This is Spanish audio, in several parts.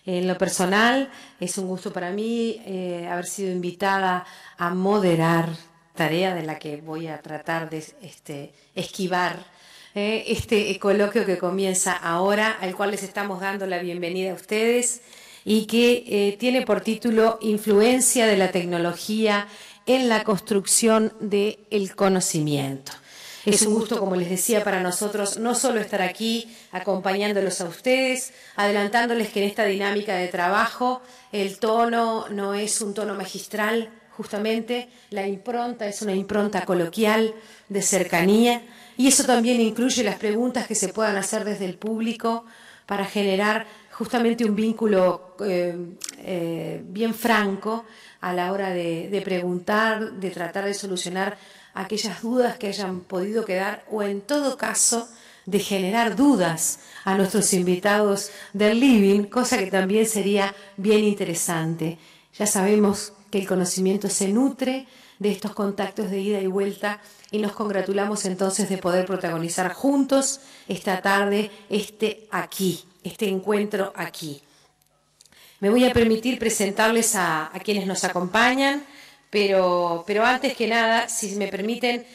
En lo personal, es un gusto para mí haber sido invitada a moderar, tarea de la que voy a tratar de esquivar este coloquio que comienza ahora, al cual les estamos dando la bienvenida a ustedes y que tiene por título Influencia de la tecnología en la construcción del conocimiento. Es un gusto, como les decía, para nosotros no solo estar aquí acompañándolos a ustedes, adelantándoles que en esta dinámica de trabajo el tono no es un tono magistral, justamente la impronta es una impronta coloquial de cercanía, y eso también incluye las preguntas que se puedan hacer desde el público para generar justamente un vínculo bien franco a la hora de preguntar, de tratar de solucionar aquellas dudas que hayan podido quedar, o en todo caso de generar dudas a nuestros invitados del living, cosa que también sería bien interesante. Ya sabemos que el conocimiento se nutre de estos contactos de ida y vuelta, y nos congratulamos entonces de poder protagonizar juntos esta tarde este encuentro aquí. Me voy a permitir presentarles a quienes nos acompañan, pero antes que nada, si me permiten,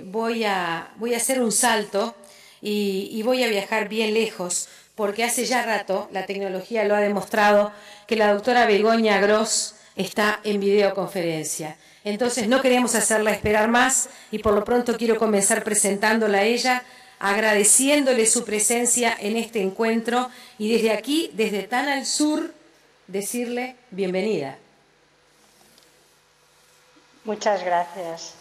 voy a hacer un salto y voy a viajar bien lejos, porque hace ya rato la tecnología lo ha demostrado que la doctora Begoña Gross está en videoconferencia. Entonces no queremos hacerla esperar más y por lo pronto quiero comenzar presentándola a ella, agradeciéndole su presencia en este encuentro y desde aquí, desde tan al sur, decirle bienvenida. Muchas gracias.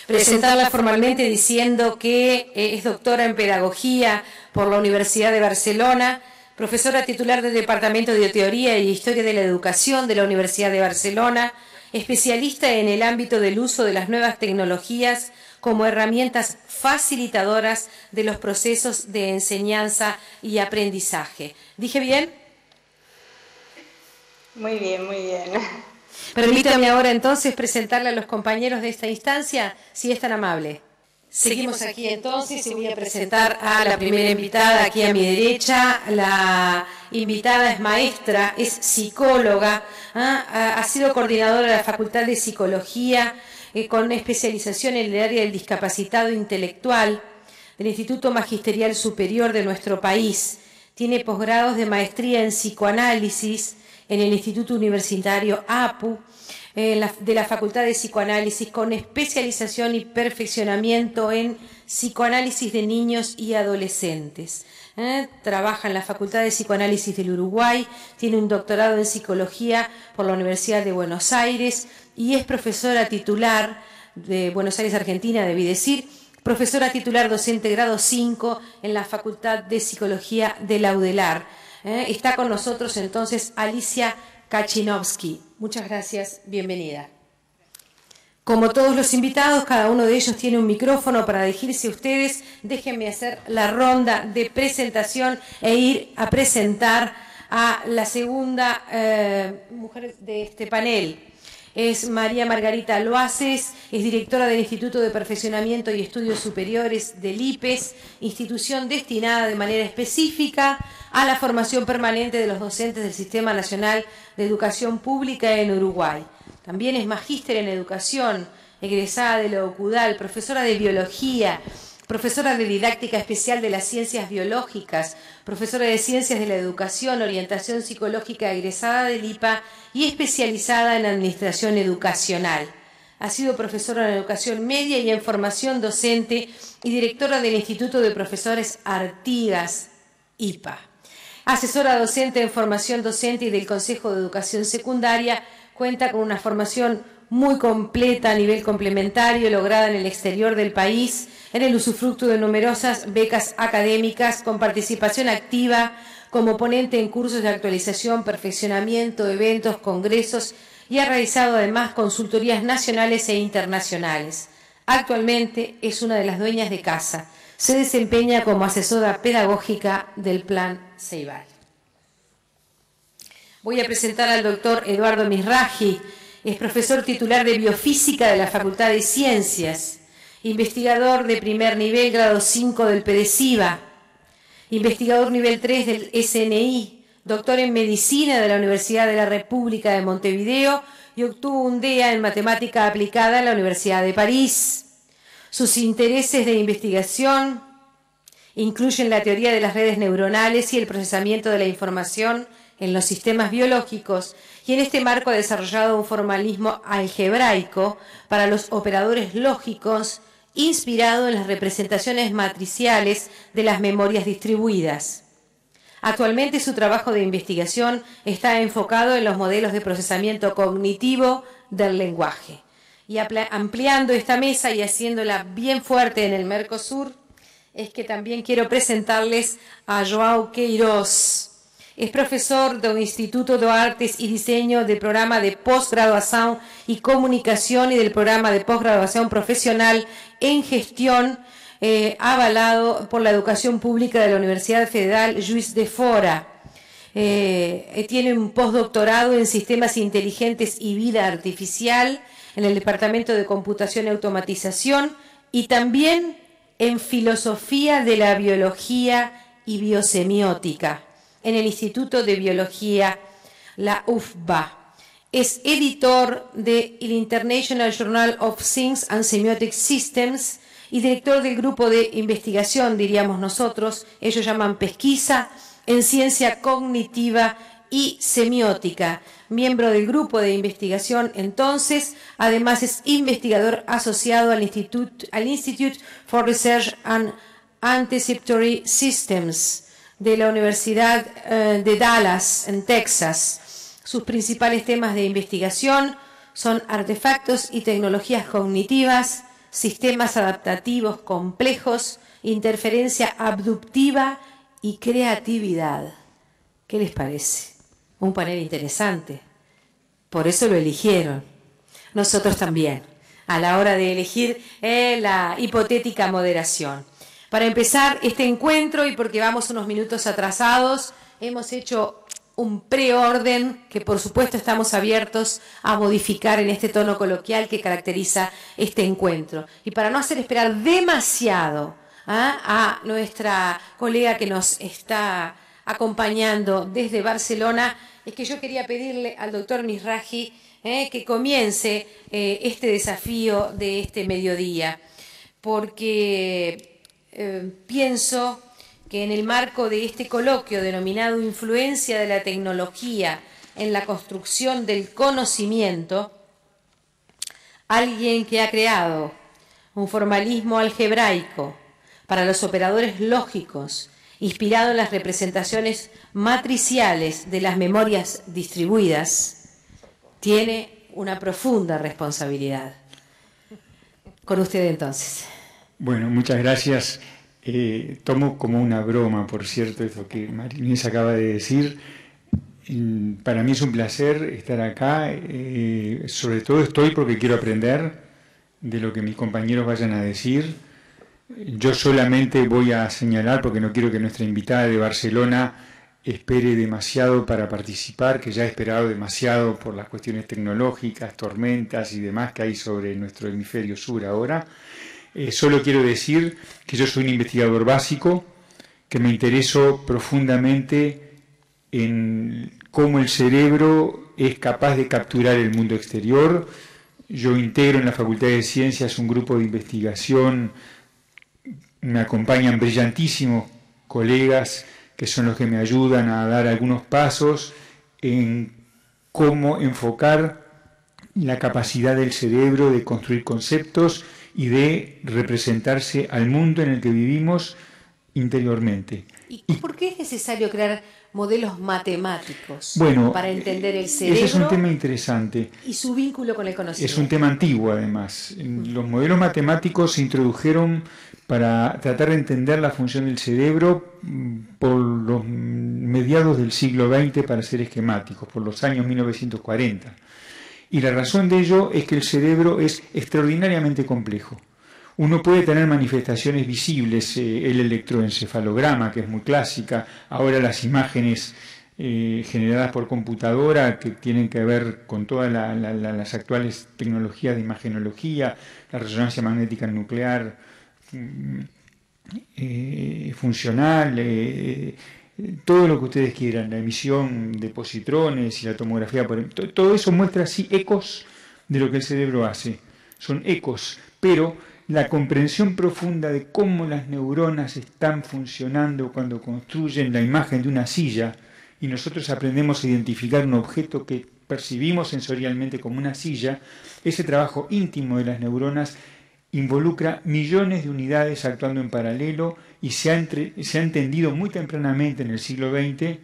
Presentarla formalmente diciendo que es doctora en Pedagogía por la Universidad de Barcelona, profesora titular del Departamento de Teoría y Historia de la Educación de la Universidad de Barcelona, especialista en el ámbito del uso de las nuevas tecnologías como herramientas facilitadoras de los procesos de enseñanza y aprendizaje. ¿Dije bien? Muy bien, muy bien. Permítame ahora entonces presentarle a los compañeros de esta instancia, si es tan amable. Seguimos aquí entonces y voy a presentar a la primera invitada aquí a mi derecha. La invitada es maestra, es psicóloga, ha sido coordinadora de la Facultad de Psicología con especialización en el área del discapacitado intelectual del Instituto Magisterial Superior de nuestro país. Tiene posgrados de maestría en psicoanálisis en el Instituto Universitario APU, de la Facultad de Psicoanálisis, con especialización y perfeccionamiento en psicoanálisis de niños y adolescentes. Trabaja en la Facultad de Psicoanálisis del Uruguay, tiene un doctorado en Psicología por la Universidad de Buenos Aires y es profesora titular de Buenos Aires, Argentina, debí decir, profesora titular docente grado 5 en la Facultad de Psicología de la UDELAR. Está con nosotros entonces Alicia Kachinovsky. Muchas gracias, bienvenida. Como todos los invitados, cada uno de ellos tiene un micrófono para dirigirse a ustedes. Déjenme hacer la ronda de presentación e ir a presentar a la segunda mujer de este panel. Es María Margarita Loaces, es directora del Instituto de Perfeccionamiento y Estudios Superiores del IPES, institución destinada de manera específica a la formación permanente de los docentes del Sistema Nacional de Educación Pública en Uruguay. También es magíster en educación, egresada de la UCUDAL, profesora de biología, profesora de didáctica especial de las ciencias biológicas, profesora de ciencias de la educación, orientación psicológica egresada del IPA y especializada en administración educacional. Ha sido profesora en educación media y en formación docente y directora del Instituto de Profesores Artigas, IPA. Asesora docente en formación docente y del Consejo de Educación Secundaria, cuenta con una formación muy completa a nivel complementario, lograda en el exterior del país, en el usufructo de numerosas becas académicas, con participación activa como ponente en cursos de actualización, perfeccionamiento, eventos, congresos, y ha realizado además consultorías nacionales e internacionales. Actualmente es una de las dueñas de casa. Se desempeña como asesora pedagógica del Plan Ceibal. Voy a presentar al doctor Eduardo Mizrahi. Es profesor titular de Biofísica de la Facultad de Ciencias, investigador de primer nivel, grado 5 del PDCIVA, investigador nivel 3 del SNI, doctor en Medicina de la Universidad de la República de Montevideo y obtuvo un DEA en Matemática Aplicada en la Universidad de París. Sus intereses de investigación incluyen la teoría de las redes neuronales y el procesamiento de la información en los sistemas biológicos, y en este marco ha desarrollado un formalismo algebraico para los operadores lógicos inspirado en las representaciones matriciales de las memorias distribuidas. Actualmente su trabajo de investigación está enfocado en los modelos de procesamiento cognitivo del lenguaje. Y ampliando esta mesa y haciéndola bien fuerte en el Mercosur, es que también quiero presentarles a João Queiroz. Es profesor del Instituto de Artes y Diseño del programa de posgraduación y comunicación y del programa de posgraduación profesional en gestión avalado por la educación pública de la Universidad Federal Juiz de Fora. Tiene un postdoctorado en sistemas inteligentes y vida artificial en el Departamento de Computación y Automatización y también en filosofía de la biología y biosemiótica en el Instituto de Biología, la UFBA. Es editor del International Journal of Things and Semiotic Systems y director del grupo de investigación, diríamos nosotros, ellos llaman pesquisa, en ciencia cognitiva y semiótica. Miembro del grupo de investigación, entonces, además es investigador asociado al Institute for Research and Anticipatory Systems de la Universidad de Dallas, en Texas. Sus principales temas de investigación son artefactos y tecnologías cognitivas, sistemas adaptativos complejos, interferencia abductiva y creatividad. ¿Qué les parece? Un panel interesante. Por eso lo eligieron. Nosotros también, a la hora de elegir la hipotética moderación. Para empezar este encuentro, y porque vamos unos minutos atrasados, hemos hecho un preorden que por supuesto estamos abiertos a modificar en este tono coloquial que caracteriza este encuentro. Y para no hacer esperar demasiado a nuestra colega que nos está acompañando desde Barcelona, es que yo quería pedirle al doctor Mizrahi que comience este desafío de este mediodía, porque pienso que en el marco de este coloquio denominado Influencia de la tecnología en la construcción del conocimiento, alguien que ha creado un formalismo algebraico para los operadores lógicos, inspirado en las representaciones matriciales de las memorias distribuidas, tiene una profunda responsabilidad. Con usted entonces. Bueno, muchas gracias. Tomo como una broma, por cierto, esto que Marinés acaba de decir. Para mí es un placer estar acá. Sobre todo estoy porque quiero aprender de lo que mis compañeros vayan a decir. Yo solamente voy a señalar, porque no quiero que nuestra invitada de Barcelona espere demasiado para participar, que ya ha esperado demasiado por las cuestiones tecnológicas, tormentas y demás que hay sobre nuestro hemisferio sur ahora. Solo quiero decir que yo soy un investigador básico, que me intereso profundamente en cómo el cerebro es capaz de capturar el mundo exterior. Yo integro en la Facultad de Ciencias un grupo de investigación, me acompañan brillantísimos colegas que son los que me ayudan a dar algunos pasos en cómo enfocar la capacidad del cerebro de construir conceptos y de representarse al mundo en el que vivimos interiormente. ¿Y por qué es necesario crear modelos matemáticos para entender el cerebro? Ese es un tema interesante. Y su vínculo con el conocimiento. Es un tema antiguo, además. Los modelos matemáticos se introdujeron para tratar de entender la función del cerebro por los mediados del siglo XX, para ser esquemáticos, por los años 1940. Y la razón de ello es que el cerebro es extraordinariamente complejo. Uno puede tener manifestaciones visibles, el electroencefalograma, que es muy clásica, ahora las imágenes generadas por computadora, que tienen que ver con todas las actuales tecnologías de imagenología, la resonancia magnética nuclear funcional, todo lo que ustedes quieran, la emisión de positrones y la tomografía, todo eso muestra así ecos de lo que el cerebro hace, son ecos, pero la comprensión profunda de cómo las neuronas están funcionando cuando construyen la imagen de una silla, y nosotros aprendemos a identificar un objeto que percibimos sensorialmente como una silla, ese trabajo íntimo de las neuronas involucra millones de unidades actuando en paralelo y se ha entendido muy tempranamente en el siglo XX,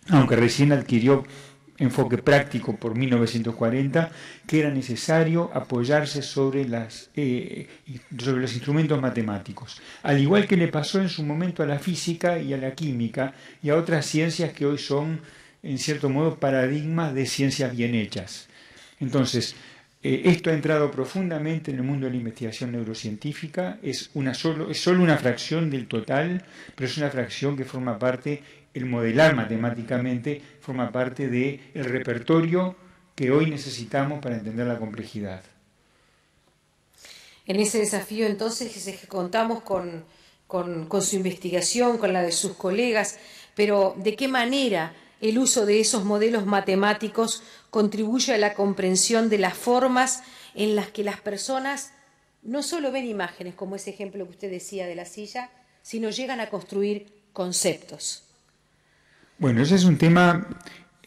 aunque recién adquirió enfoque práctico por 1940, que era necesario apoyarse sobre los instrumentos matemáticos. Al igual que le pasó en su momento a la física y a la química y a otras ciencias que hoy son, en cierto modo, paradigmas de ciencias bien hechas. Entonces, esto ha entrado profundamente en el mundo de la investigación neurocientífica, es solo una fracción del total, pero es una fracción que forma parte, el modelar matemáticamente, forma parte del repertorio que hoy necesitamos para entender la complejidad. En ese desafío entonces contamos con su investigación, con la de sus colegas, pero ¿de qué manera el uso de esos modelos matemáticos contribuye a la comprensión de las formas en las que las personas no solo ven imágenes, como ese ejemplo que usted decía de la silla, sino llegan a construir conceptos? Bueno, ese es un tema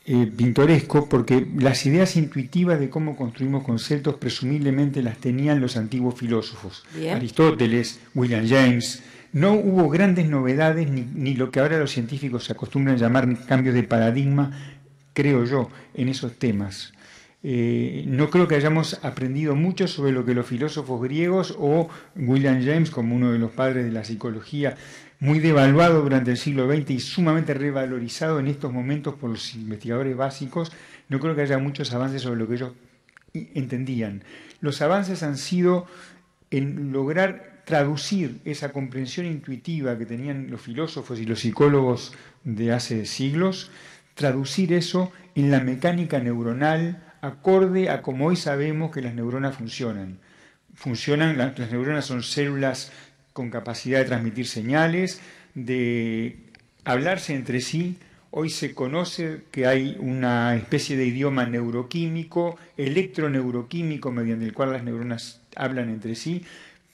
pintoresco porque las ideas intuitivas de cómo construimos conceptos presumiblemente las tenían los antiguos filósofos. Bien. Aristóteles, William James. No hubo grandes novedades ni lo que ahora los científicos se acostumbran a llamar cambios de paradigma, creo yo, en esos temas. No creo que hayamos aprendido mucho sobre lo que los filósofos griegos o William James, como uno de los padres de la psicología, muy devaluado durante el siglo XX y sumamente revalorizado en estos momentos por los investigadores básicos, no creo que haya muchos avances sobre lo que ellos entendían. Los avances han sido en lograr traducir esa comprensión intuitiva que tenían los filósofos y los psicólogos de hace siglos, traducir eso en la mecánica neuronal acorde a como hoy sabemos que las neuronas funcionan. Las neuronas son células con capacidad de transmitir señales, de hablarse entre sí. Hoy se conoce que hay una especie de idioma neuroquímico, electroneuroquímico, mediante el cual las neuronas hablan entre sí,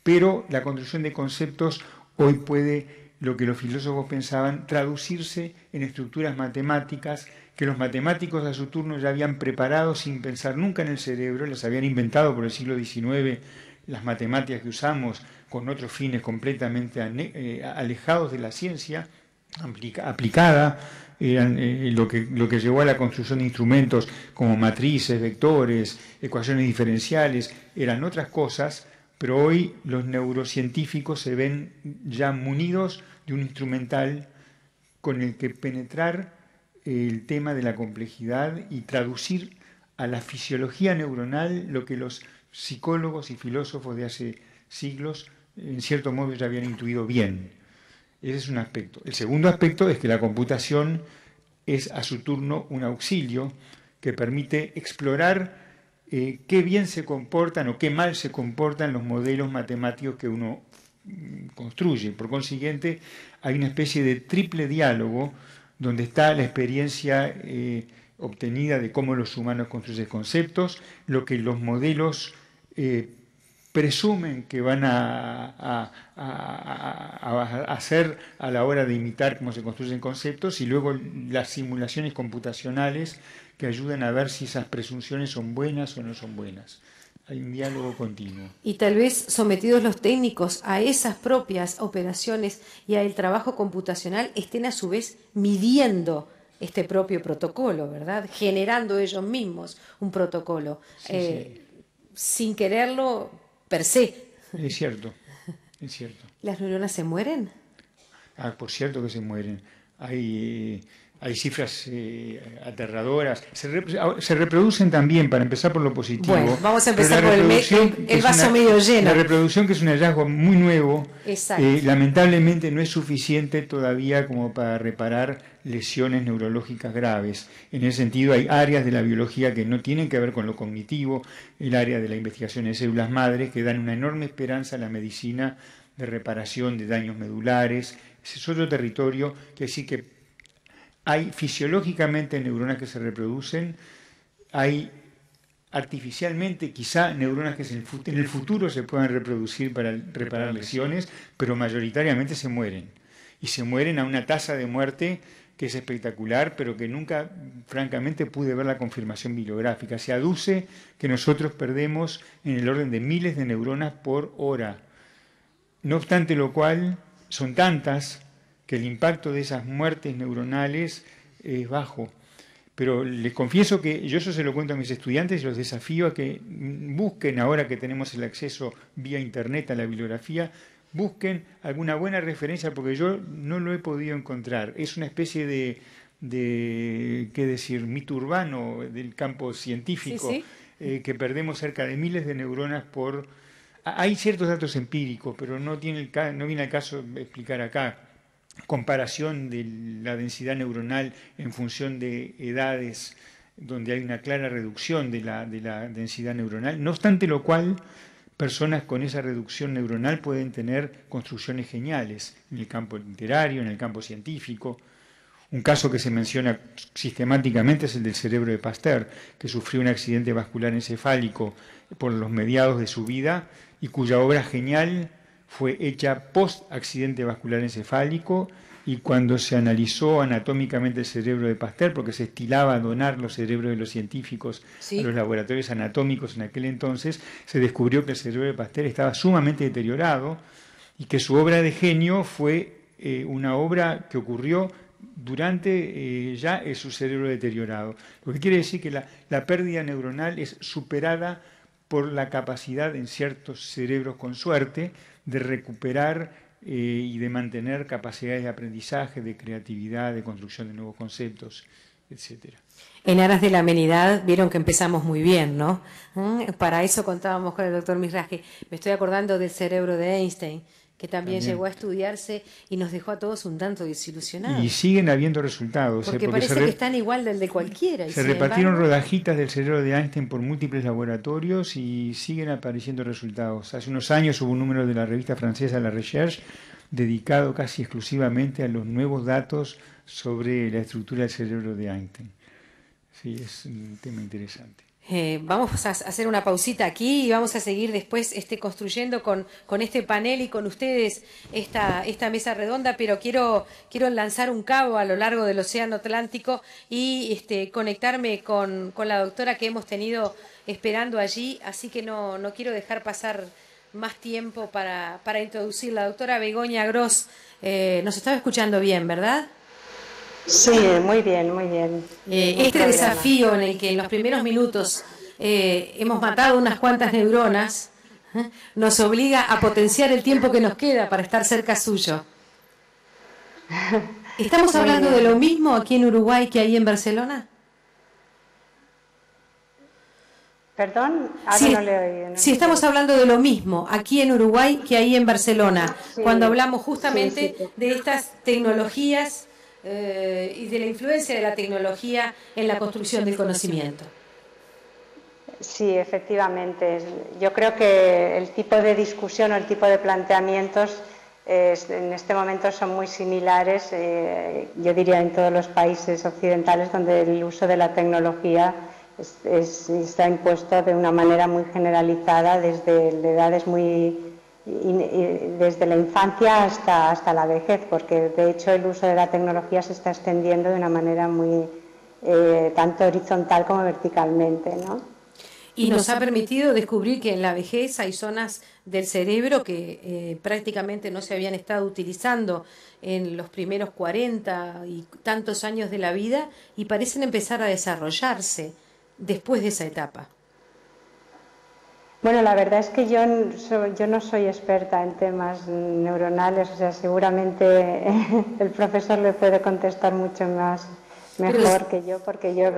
pero la construcción de conceptos hoy puede, lo que los filósofos pensaban, traducirse en estructuras matemáticas que los matemáticos a su turno ya habían preparado sin pensar nunca en el cerebro, las habían inventado por el siglo XIX, las matemáticas que usamos con otros fines completamente alejados de la ciencia aplicada, lo que llevó a la construcción de instrumentos como matrices, vectores, ecuaciones diferenciales, eran otras cosas, pero hoy los neurocientíficos se ven ya munidos de un instrumental con el que penetrar el tema de la complejidad y traducir a la fisiología neuronal lo que los psicólogos y filósofos de hace siglos, en cierto modo, ya habían intuido bien. Ese es un aspecto. El segundo aspecto es que la computación es a su turno un auxilio que permite explorar qué bien se comportan o qué mal se comportan los modelos matemáticos que uno construye. Por consiguiente, hay una especie de triple diálogo donde está la experiencia obtenida de cómo los humanos construyen conceptos, lo que los modelos presumen que van a hacer a la hora de imitar cómo se construyen conceptos, y luego las simulaciones computacionales que ayudan a ver si esas presunciones son buenas o no son buenas. Hay un diálogo continuo. Y tal vez sometidos los técnicos a esas propias operaciones y al trabajo computacional estén a su vez midiendo este propio protocolo, ¿verdad? Generando ellos mismos un protocolo, sí. Sin quererlo per se. Es cierto, es cierto. ¿Las neuronas se mueren? Por cierto que se mueren. Hay cifras aterradoras. Se reproducen también, para empezar por lo positivo. Bueno, vamos a empezar por el vaso medio lleno. La reproducción, que es un hallazgo muy nuevo, lamentablemente no es suficiente todavía como para reparar lesiones neurológicas graves. En ese sentido, hay áreas de la biología que no tienen que ver con lo cognitivo, el área de la investigación de células madres, que dan una enorme esperanza a la medicina de reparación de daños medulares. Ese es otro territorio que sí que hay fisiológicamente neuronas que se reproducen, hay artificialmente quizá neuronas que en el futuro se puedan reproducir para reparar lesiones, pero mayoritariamente se mueren. Y se mueren a una tasa de muerte que es espectacular, pero que nunca, francamente, pude ver la confirmación bibliográfica. Se aduce que nosotros perdemos en el orden de miles de neuronas por hora. No obstante lo cual, son tantas que el impacto de esas muertes neuronales es bajo. Pero les confieso que yo eso se lo cuento a mis estudiantes y los desafío a que busquen, ahora que tenemos el acceso vía internet a la bibliografía, busquen alguna buena referencia, porque yo no lo he podido encontrar. Es una especie de ¿qué decir?, mito urbano del campo científico, sí, sí. Que perdemos cerca de miles de neuronas por... Hay ciertos datos empíricos, pero no viene al caso explicar acá. Comparación de la densidad neuronal en función de edades, donde hay una clara reducción de la densidad neuronal. No obstante lo cual, personas con esa reducción neuronal pueden tener construcciones geniales en el campo literario, en el campo científico. Un caso que se menciona sistemáticamente es el del cerebro de Pasteur, que sufrió un accidente vascular encefálico por los mediados de su vida y cuya obra genial fue hecha post-accidente vascular encefálico, y cuando se analizó anatómicamente el cerebro de Pasteur, porque se estilaba donar los cerebros de los científicos a los laboratorios anatómicos en aquel entonces, se descubrió que el cerebro de Pasteur estaba sumamente deteriorado y que su obra de genio fue una obra que ocurrió durante ya su cerebro deteriorado. Lo que quiere decir que la pérdida neuronal es superada por la capacidad en ciertos cerebros con suerte de recuperar y de mantener capacidades de aprendizaje, de creatividad, de construcción de nuevos conceptos, etcétera. En aras de la amenidad, vieron que empezamos muy bien, ¿no? Para eso contábamos con el doctor Mizrahi. Me estoy acordando del cerebro de Einstein, que también llegó a estudiarse y nos dejó a todos un tanto desilusionados. Y siguen habiendo resultados. Porque parece que están igual del de cualquiera. Se repartieron rodajitas del cerebro de Einstein por múltiples laboratorios y siguen apareciendo resultados. Hace unos años hubo un número de la revista francesa La Recherche dedicado casi exclusivamente a los nuevos datos sobre la estructura del cerebro de Einstein. Sí, es un tema interesante. Vamos a hacer una pausita aquí y vamos a seguir después construyendo con este panel y con ustedes esta mesa redonda, pero quiero lanzar un cabo a lo largo del Océano Atlántico y conectarme con la doctora que hemos tenido esperando allí, así que no quiero dejar pasar más tiempo para introducir. La doctora Begoña Gross nos estaba escuchando bien, ¿verdad? Sí, muy bien, muy bien. Este desafío en el que en los primeros minutos hemos matado unas cuantas neuronas nos obliga a potenciar el tiempo que nos queda para estar cerca suyo. ¿Estamos hablando de lo mismo aquí en Uruguay que ahí en Barcelona? ¿Perdón? Sí, no le oí. sí, estamos hablando de lo mismo aquí en Uruguay que ahí en Barcelona, sí, cuando hablamos justamente de estas tecnologías y de la influencia de la tecnología en la construcción del conocimiento. Sí, efectivamente. Yo creo que el tipo de discusión o el tipo de planteamientos en este momento son muy similares, yo diría en todos los países occidentales donde el uso de la tecnología está impuesto de una manera muy generalizada desde edades desde la infancia hasta la vejez, porque de hecho el uso de la tecnología se está extendiendo de una manera muy tanto horizontal como verticalmente, ¿no? Y nos ha permitido descubrir que en la vejez hay zonas del cerebro que prácticamente no se habían estado utilizando en los primeros 40 y tantos años de la vida y parecen empezar a desarrollarse después de esa etapa. Bueno, la verdad es que yo no soy experta en temas neuronales, o sea, seguramente el profesor le puede contestar mucho mejor que yo, porque yo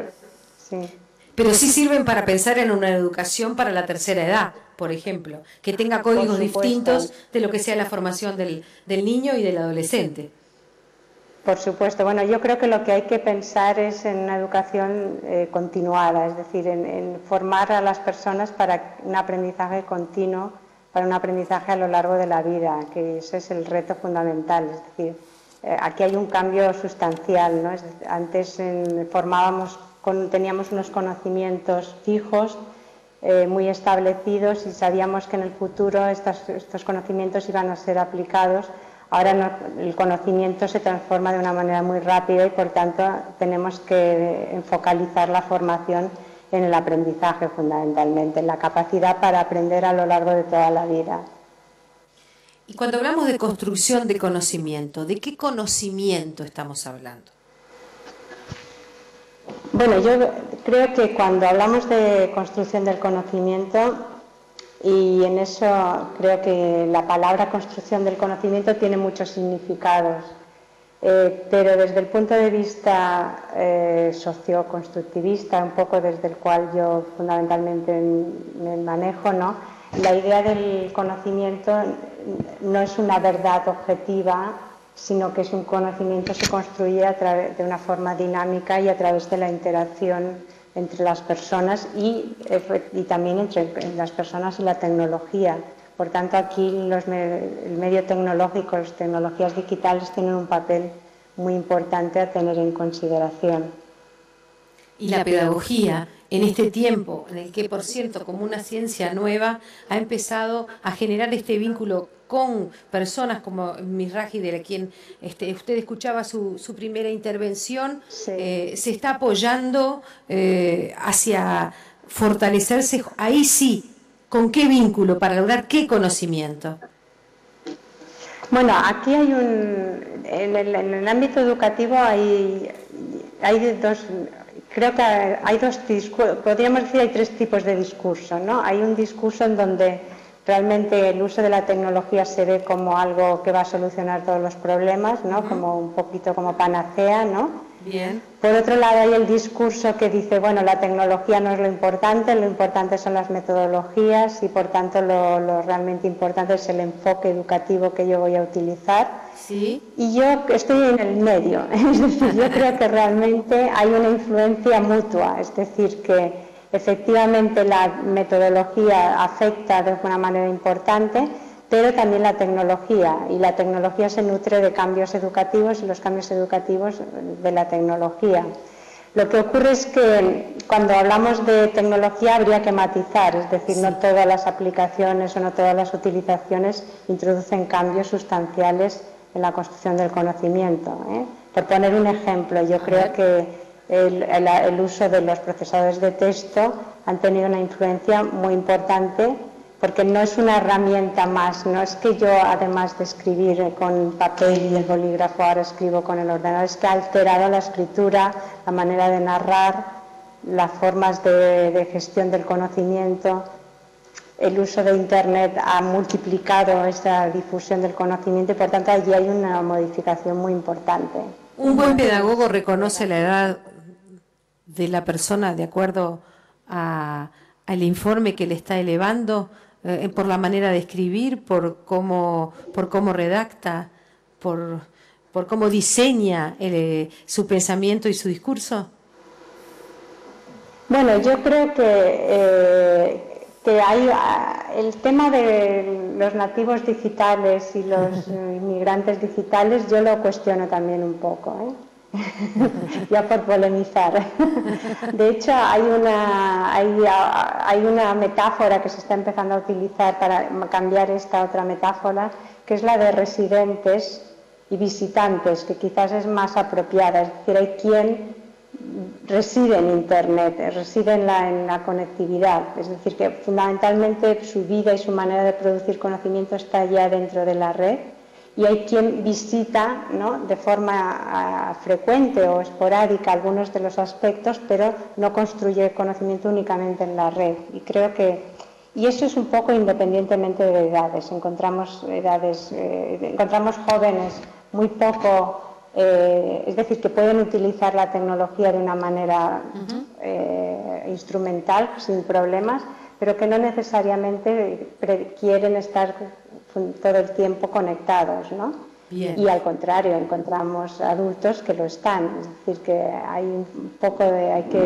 sí. Pero sí sirven para pensar en una educación para la tercera edad, por ejemplo, que tenga códigos distintos de lo que sea la formación del niño y del adolescente. Por supuesto. Bueno, yo creo que lo que hay que pensar es en una educación continuada, es decir, en formar a las personas para un aprendizaje continuo, para un aprendizaje a lo largo de la vida, que ese es el reto fundamental. Es decir, aquí hay un cambio sustancial, ¿no? Antes teníamos unos conocimientos fijos, muy establecidos, y sabíamos que en el futuro estos conocimientos iban a ser aplicados. Ahora no, el conocimiento se transforma de una manera muy rápida y por tanto tenemos que focalizar la formación en el aprendizaje fundamentalmente, en la capacidad para aprender a lo largo de toda la vida. Y cuando hablamos de construcción de conocimiento, ¿de qué conocimiento estamos hablando? Bueno, yo creo que cuando hablamos de construcción del conocimiento, y en eso creo que la palabra construcción del conocimiento tiene muchos significados, pero desde el punto de vista socioconstructivista, un poco desde el cual yo fundamentalmente me manejo, ¿no? La idea del conocimiento no es una verdad objetiva, sino que es un conocimiento que se construye de una forma dinámica y a través de la interacción entre las personas y también entre las personas y la tecnología. Por tanto, aquí el medio tecnológico, las tecnologías digitales tienen un papel muy importante a tener en consideración. Y la pedagogía, en este tiempo en el que, por cierto, como una ciencia nueva, ha empezado a generar este vínculo con personas como Mizrahi, de quien usted escuchaba su primera intervención, sí. Se está apoyando hacia fortalecerse, ahí sí, ¿con qué vínculo? Para lograr qué conocimiento. Bueno, aquí hay en el ámbito educativo hay dos, creo que hay dos discursos, podríamos decir hay tres tipos de discurso, ¿no? Hay un discurso en donde realmente el uso de la tecnología se ve como algo que va a solucionar todos los problemas, ¿no? Como un poquito como panacea, ¿no? Bien. Por otro lado hay el discurso que dice, bueno, la tecnología no es lo importante son las metodologías y por tanto lo realmente importante es el enfoque educativo que yo voy a utilizar. Sí. Y yo estoy en el medio, es decir, yo creo que realmente hay una influencia mutua, es decir, que efectivamente la metodología afecta de una manera importante, pero también la tecnología, y la tecnología se nutre de cambios educativos y los cambios educativos de la tecnología. Lo que ocurre es que cuando hablamos de tecnología habría que matizar, es decir, no todas las aplicaciones o no todas las utilizaciones introducen cambios sustanciales en la construcción del conocimiento, ¿eh? Por poner un ejemplo, yo creo que el uso de los procesadores de texto han tenido una influencia muy importante porque no es una herramienta más, no es que yo además de escribir con papel y el bolígrafo ahora escribo con el ordenador, es que ha alterado la escritura, la manera de narrar, las formas de gestión del conocimiento. El uso de Internet ha multiplicado esa difusión del conocimiento y por tanto allí hay una modificación muy importante. Un buen pedagogo reconoce la edad de la persona de acuerdo al informe que le está elevando, por la manera de escribir, por cómo redacta, por cómo diseña su pensamiento y su discurso. Bueno, yo creo que hay el tema de los nativos digitales y los inmigrantes digitales, yo lo cuestiono también un poco, ¿eh? Ya por polemizar. De hecho, hay una metáfora que se está empezando a utilizar para cambiar esta otra metáfora, que es la de residentes y visitantes, que quizás es más apropiada. Es decir, hay quien reside en Internet, reside en la conectividad. Es decir, que fundamentalmente su vida y su manera de producir conocimiento está ya dentro de la red. Y hay quien visita, ¿no?, de forma frecuente o esporádica algunos de los aspectos, pero no construye conocimiento únicamente en la red. Y creo que, y eso es un poco independientemente de edades. Encontramos jóvenes muy poco, es decir, que pueden utilizar la tecnología de una manera instrumental, sin problemas, pero que no necesariamente quieren estar todo el tiempo conectados, ¿no? Bien. Y al contrario, encontramos adultos que lo están, es decir, que hay que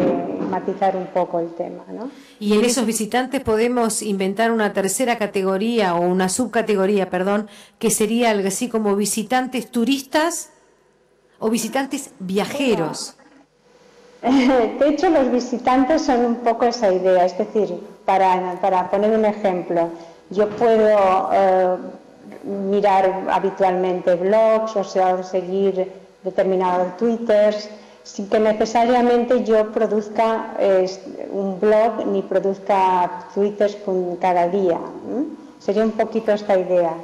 matizar un poco el tema, ¿no? Y en esos visitantes podemos inventar una tercera categoría o una subcategoría, perdón, que sería algo así como visitantes turistas. o visitantes viajeros. De hecho, los visitantes son un poco esa idea, es decir, para poner un ejemplo, yo puedo mirar habitualmente blogs, o sea, seguir determinados twitters, sin que necesariamente yo produzca un blog ni produzca twitters cada día. Sería un poquito esta idea.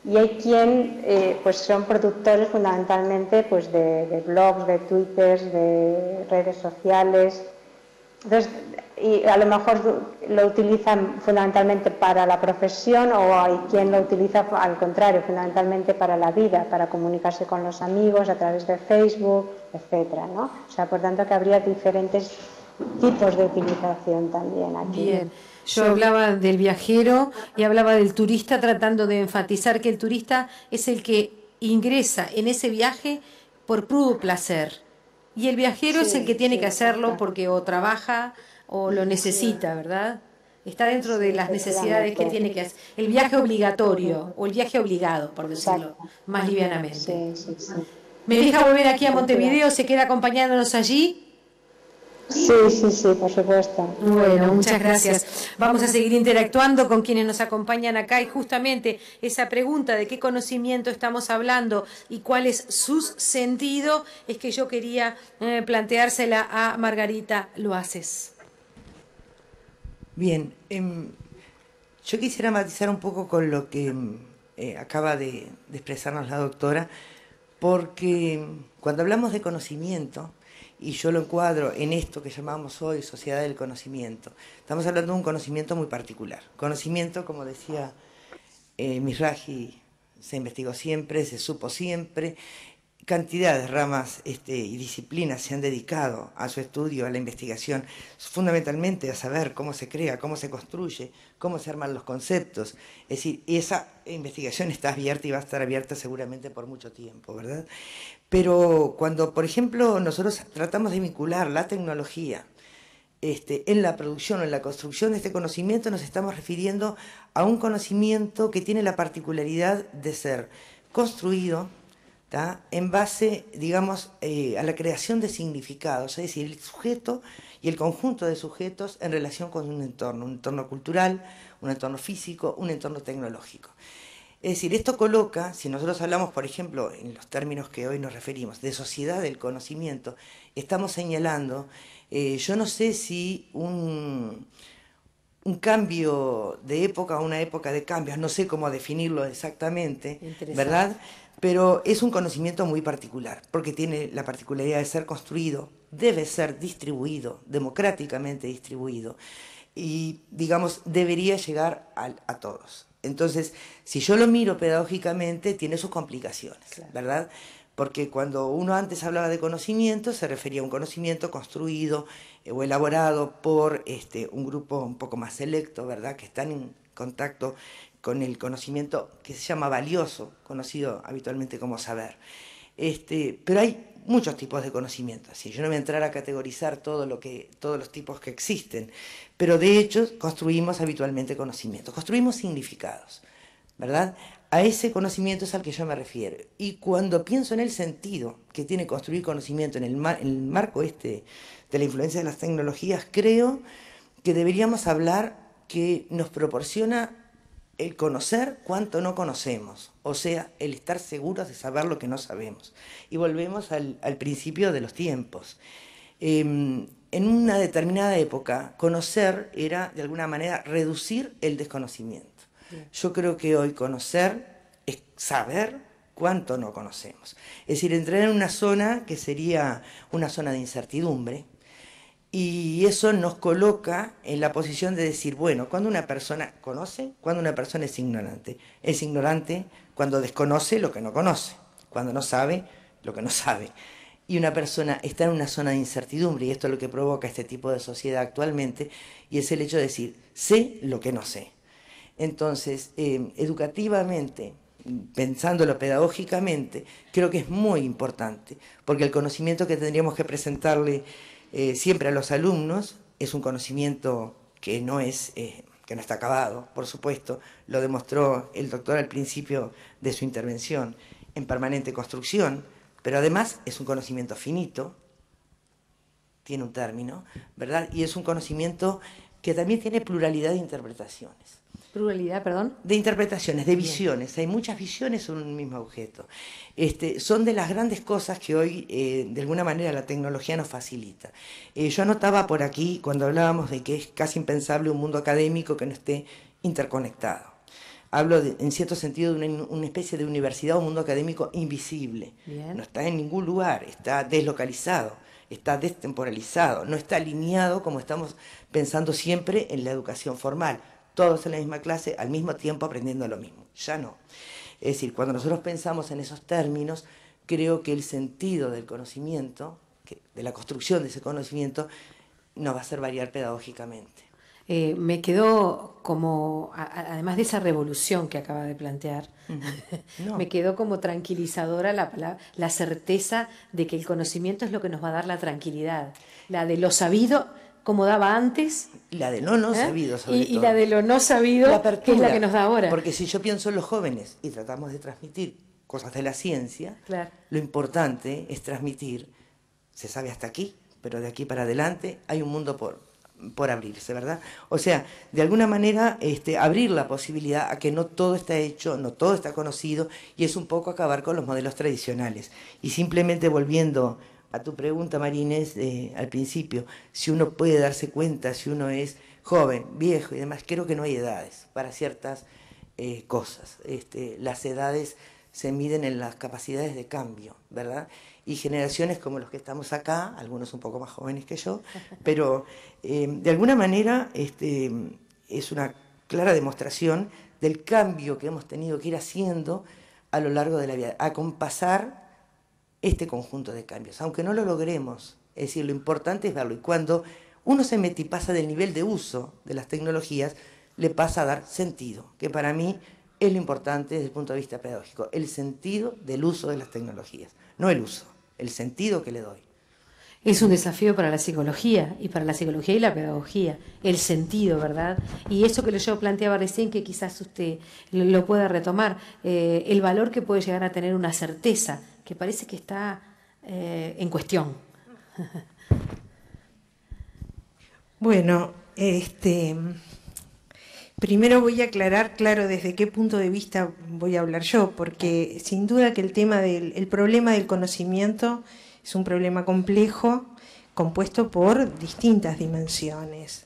Y hay quien pues son productores fundamentalmente pues de blogs, de twitters, de redes sociales. Entonces, y a lo mejor lo utilizan fundamentalmente para la profesión, o hay quien lo utiliza al contrario, fundamentalmente para la vida, para comunicarse con los amigos a través de Facebook, etcétera, ¿no? O sea, por tanto que habría diferentes tipos de utilización también aquí. Bien. Yo hablaba del viajero y hablaba del turista, tratando de enfatizar que el turista es el que ingresa en ese viaje por puro placer. Y el viajero es el que tiene que hacerlo porque o trabaja o lo necesita, ¿verdad? Está dentro de las necesidades que tiene que hacer. El viaje obligatorio o el viaje obligado, por decirlo más livianamente. ¿Me deja volver aquí a Montevideo? ¿Se queda acompañándonos allí? Sí, por supuesto. Bueno, muchas gracias. Vamos a seguir interactuando con quienes nos acompañan acá, y justamente esa pregunta de qué conocimiento estamos hablando y cuál es su sentido es que yo quería planteársela a Margarita Loaces. Bien, yo quisiera matizar un poco con lo que acaba de expresarnos la doctora, porque cuando hablamos de conocimiento, y yo lo encuadro en esto que llamamos hoy sociedad del conocimiento, estamos hablando de un conocimiento muy particular. Conocimiento, como decía Mizrahi, se investigó siempre, se supo siempre, cantidad de ramas y disciplinas se han dedicado a su estudio, a la investigación, fundamentalmente a saber cómo se crea, cómo se construye, cómo se arman los conceptos. Es decir, esa investigación está abierta y va a estar abierta seguramente por mucho tiempo, ¿verdad? Pero cuando, por ejemplo, nosotros tratamos de vincular la tecnología en la producción o en la construcción de este conocimiento, nos estamos refiriendo a un conocimiento que tiene la particularidad de ser construido en base, digamos, a la creación de significados, es decir, el sujeto y el conjunto de sujetos en relación con un entorno cultural, un entorno físico, un entorno tecnológico. Es decir, esto coloca, si nosotros hablamos, por ejemplo, en los términos que hoy nos referimos, de sociedad del conocimiento, estamos señalando, yo no sé si un cambio de época, una época de cambios, no sé cómo definirlo exactamente, ¿verdad? Pero es un conocimiento muy particular, porque tiene la particularidad de ser construido, debe ser distribuido, democráticamente distribuido, y, digamos, debería llegar a todos. Entonces, si yo lo miro pedagógicamente, tiene sus complicaciones, ¿verdad? Porque cuando uno antes hablaba de conocimiento, se refería a un conocimiento construido o elaborado por un grupo un poco más selecto, ¿verdad?, que están en contacto con el conocimiento que se llama valioso, conocido habitualmente como saber. Pero hay muchos tipos de conocimiento, así yo no voy a entrar a categorizar todos los tipos que existen, pero de hecho construimos habitualmente conocimientos, construimos significados, ¿verdad? A ese conocimiento es al que yo me refiero. Y cuando pienso en el sentido que tiene construir conocimiento en el marco de la influencia de las tecnologías, creo que deberíamos hablar que nos proporciona el conocer cuanto no conocemos, o sea, el estar seguros de saber lo que no sabemos. Y volvemos al principio de los tiempos. En una determinada época, conocer era, de alguna manera, reducir el desconocimiento. Yo creo que hoy conocer es saber cuánto no conocemos. Es decir, entrar en una zona que sería una zona de incertidumbre, y eso nos coloca en la posición de decir, bueno, cuando una persona conoce, cuando una persona es ignorante. Es ignorante cuando desconoce lo que no conoce, cuando no sabe lo que no sabe. Y una persona está en una zona de incertidumbre, y esto es lo que provoca este tipo de sociedad actualmente, y es el hecho de decir, sé lo que no sé. Entonces, educativamente, pensándolo pedagógicamente, creo que es muy importante, porque el conocimiento que tendríamos que presentarle siempre a los alumnos es un conocimiento que no está acabado, por supuesto, lo demostró el doctor al principio de su intervención, en permanente construcción, pero además es un conocimiento finito, tiene un término, ¿verdad? Y es un conocimiento que también tiene pluralidad de interpretaciones. Pluralidad, perdón. De interpretaciones, de visiones. Hay muchas visiones sobre un mismo objeto. Son de las grandes cosas que hoy, de alguna manera, la tecnología nos facilita. Yo anotaba por aquí, cuando hablábamos de que es casi impensable un mundo académico que no esté interconectado. Hablo, en cierto sentido, de una especie de universidad o mundo académico invisible. Bien. No está en ningún lugar, está deslocalizado, está destemporalizado, no está alineado como estamos pensando siempre en la educación formal. Todos en la misma clase, al mismo tiempo aprendiendo lo mismo. Ya no. Es decir, cuando nosotros pensamos en esos términos, creo que el sentido del conocimiento, de la construcción de ese conocimiento, nos va a hacer variar pedagógicamente. Me quedó como, además de esa revolución que acaba de plantear, no. Me quedó como tranquilizadora la certeza de que el conocimiento es lo que nos va a dar la tranquilidad, la de lo sabido, como daba antes. La de lo no sabido, sobre todo. Y la de lo no sabido, que es la que nos da ahora. Porque si yo pienso en los jóvenes y tratamos de transmitir cosas de la ciencia, claro, lo importante es transmitir, se sabe hasta aquí, pero de aquí para adelante hay un mundo por abrirse, ¿verdad? O sea, de alguna manera abrir la posibilidad a que no todo está hecho, no todo está conocido, y es un poco acabar con los modelos tradicionales. Y simplemente volviendo a tu pregunta, María Inés, al principio, si uno puede darse cuenta, si uno es joven, viejo y demás, creo que no hay edades para ciertas cosas. Las edades se miden en las capacidades de cambio, ¿verdad? Y generaciones como los que estamos acá, algunos un poco más jóvenes que yo, pero de alguna manera es una clara demostración del cambio que hemos tenido que ir haciendo a lo largo de la vida, acompasar este conjunto de cambios, aunque no lo logremos. Es decir, lo importante es verlo, y cuando uno se mete y pasa del nivel de uso de las tecnologías, le pasa a dar sentido, que para mí es lo importante desde el punto de vista pedagógico, el sentido del uso de las tecnologías, no el uso, el sentido que le doy. Es un desafío para la psicología y la pedagogía, el sentido, ¿verdad? Y eso que yo planteaba recién, que quizás usted lo pueda retomar, el valor que puede llegar a tener una certeza, que parece que está en cuestión. Bueno, primero voy a aclarar, claro, desde qué punto de vista voy a hablar yo, porque sin duda que el problema del conocimiento es un problema complejo, compuesto por distintas dimensiones,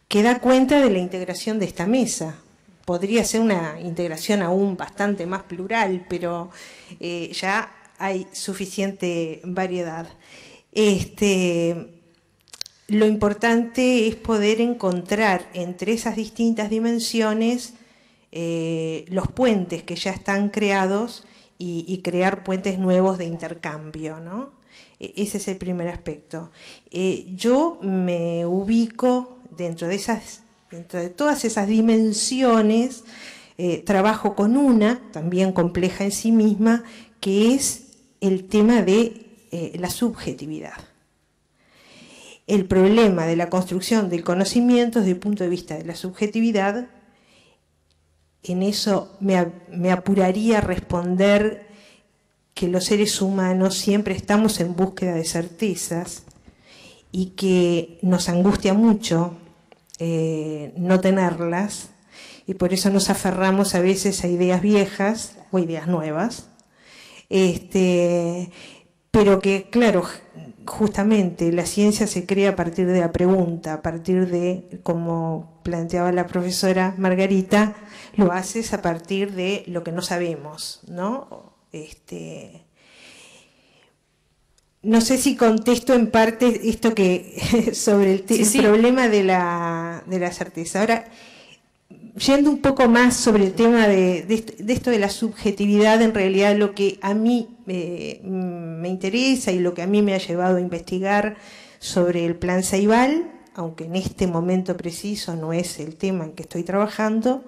que da cuenta de la integración de esta mesa. Podría ser una integración aún bastante más plural, pero ya hay suficiente variedad. Lo importante es poder encontrar entre esas distintas dimensiones los puentes que ya están creados y crear puentes nuevos de intercambio, ¿no? Ese es el primer aspecto. Yo me ubico dentro de todas esas dimensiones, trabajo con una, también compleja en sí misma, que es el tema de la subjetividad. El problema de la construcción del conocimiento desde el punto de vista de la subjetividad, en eso me apuraría a responder que los seres humanos siempre estamos en búsqueda de certezas y que nos angustia mucho no tenerlas, y por eso nos aferramos a veces a ideas viejas o ideas nuevas, pero que, claro, justamente la ciencia se crea a partir de la pregunta, a partir de, como planteaba la profesora Margarita, lo haces a partir de lo que no sabemos, ¿no? No sé si contesto en parte esto que sobre el problema de la certeza. Ahora, yendo un poco más sobre el tema de esto de la subjetividad, en realidad lo que a mí me interesa y lo que a mí me ha llevado a investigar sobre el plan Ceibal, aunque en este momento preciso no es el tema en que estoy trabajando,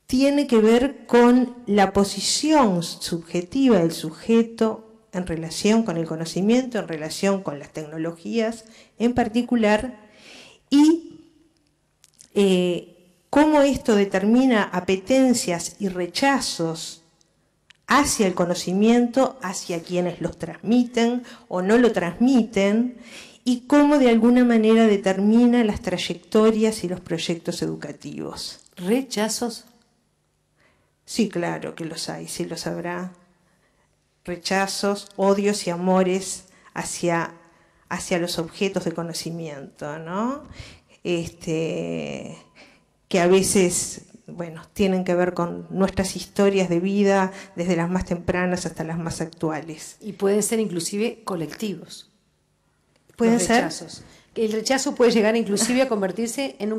tiene que ver con la posición subjetiva del sujeto en relación con el conocimiento, en relación con las tecnologías en particular, y cómo esto determina apetencias y rechazos hacia el conocimiento, hacia quienes los transmiten o no lo transmiten, y cómo de alguna manera determina las trayectorias y los proyectos educativos. ¿Rechazos? Sí, claro que los hay, sí los habrá. Rechazos, odios y amores hacia los objetos de conocimiento, ¿no? Que a veces, bueno, tienen que ver con nuestras historias de vida, desde las más tempranas hasta las más actuales. Y pueden ser inclusive colectivos. ¿Pueden los ser? Rechazos. El rechazo puede llegar inclusive a convertirse en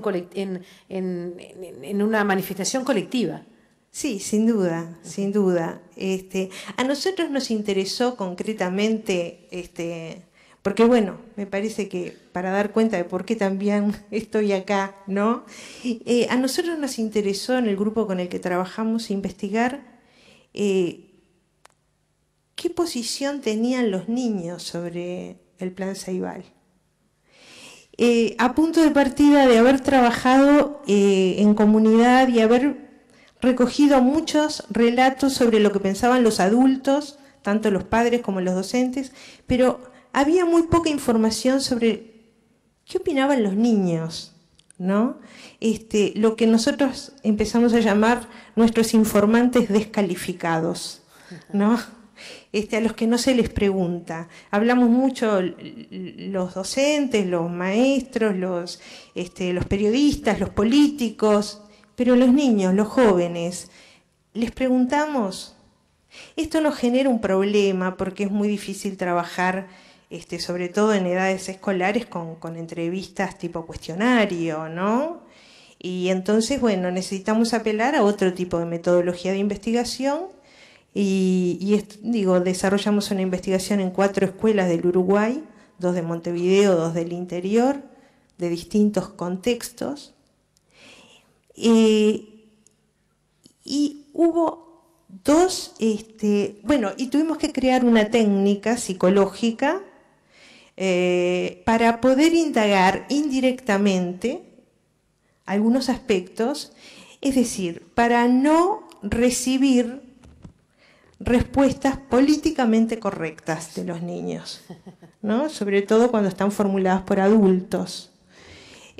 una manifestación colectiva. Sí, sin duda, sin duda. A nosotros nos interesó concretamente, porque bueno, me parece que para dar cuenta de por qué también estoy acá, ¿no? A nosotros nos interesó en el grupo con el que trabajamos investigar qué posición tenían los niños sobre el Plan Ceibal. A punto de partida de haber trabajado en comunidad y haber recogido muchos relatos sobre lo que pensaban los adultos, tanto los padres como los docentes, pero había muy poca información sobre qué opinaban los niños, ¿no? Lo que nosotros empezamos a llamar nuestros informantes descalificados, ¿no? A los que no se les pregunta. Hablamos mucho los docentes, los maestros, los periodistas, los políticos, pero los niños, los jóvenes, les preguntamos. Esto nos genera un problema porque es muy difícil trabajar, sobre todo en edades escolares, con entrevistas tipo cuestionario, ¿no? Y entonces, bueno, necesitamos apelar a otro tipo de metodología de investigación desarrollamos una investigación en 4 escuelas del Uruguay, 2 de Montevideo, 2 del interior, de distintos contextos. Y hubo 2, y tuvimos que crear una técnica psicológica para poder indagar indirectamente algunos aspectos, es decir, para no recibir respuestas políticamente correctas de los niños, ¿no? Sobre todo cuando están formuladas por adultos.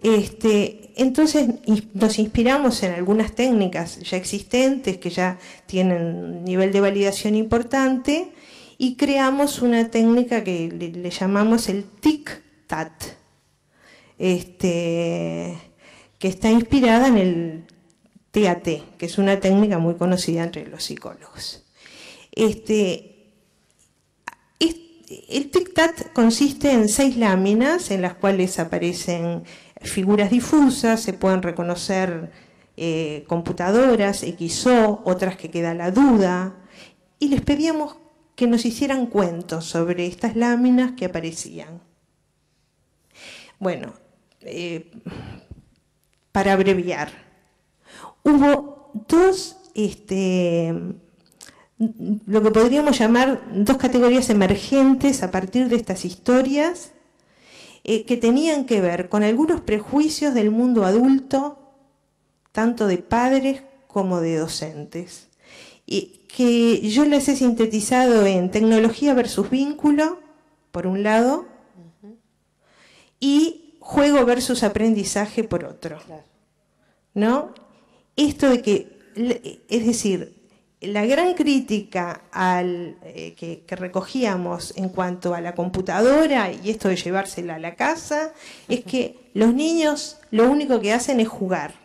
Entonces nos inspiramos en algunas técnicas ya existentes que ya tienen un nivel de validación importante y creamos una técnica que le llamamos el tic-tat, que está inspirada en el TAT, que es una técnica muy conocida entre los psicólogos. El tic-tat consiste en 6 láminas en las cuales aparecen figuras difusas, se pueden reconocer computadoras, XO, otras que queda la duda, y les pedíamos que nos hicieran cuentos sobre estas láminas que aparecían. Bueno, para abreviar, hubo 2 lo que podríamos llamar 2 categorías emergentes a partir de estas historias que tenían que ver con algunos prejuicios del mundo adulto, tanto de padres como de docentes, y que yo les he sintetizado en tecnología versus vínculo, por un lado, y juego versus aprendizaje, por otro. ¿No? Esto de que, es decir, la gran crítica que recogíamos en cuanto a la computadora y esto de llevársela a la casa es que los niños lo único que hacen es jugar.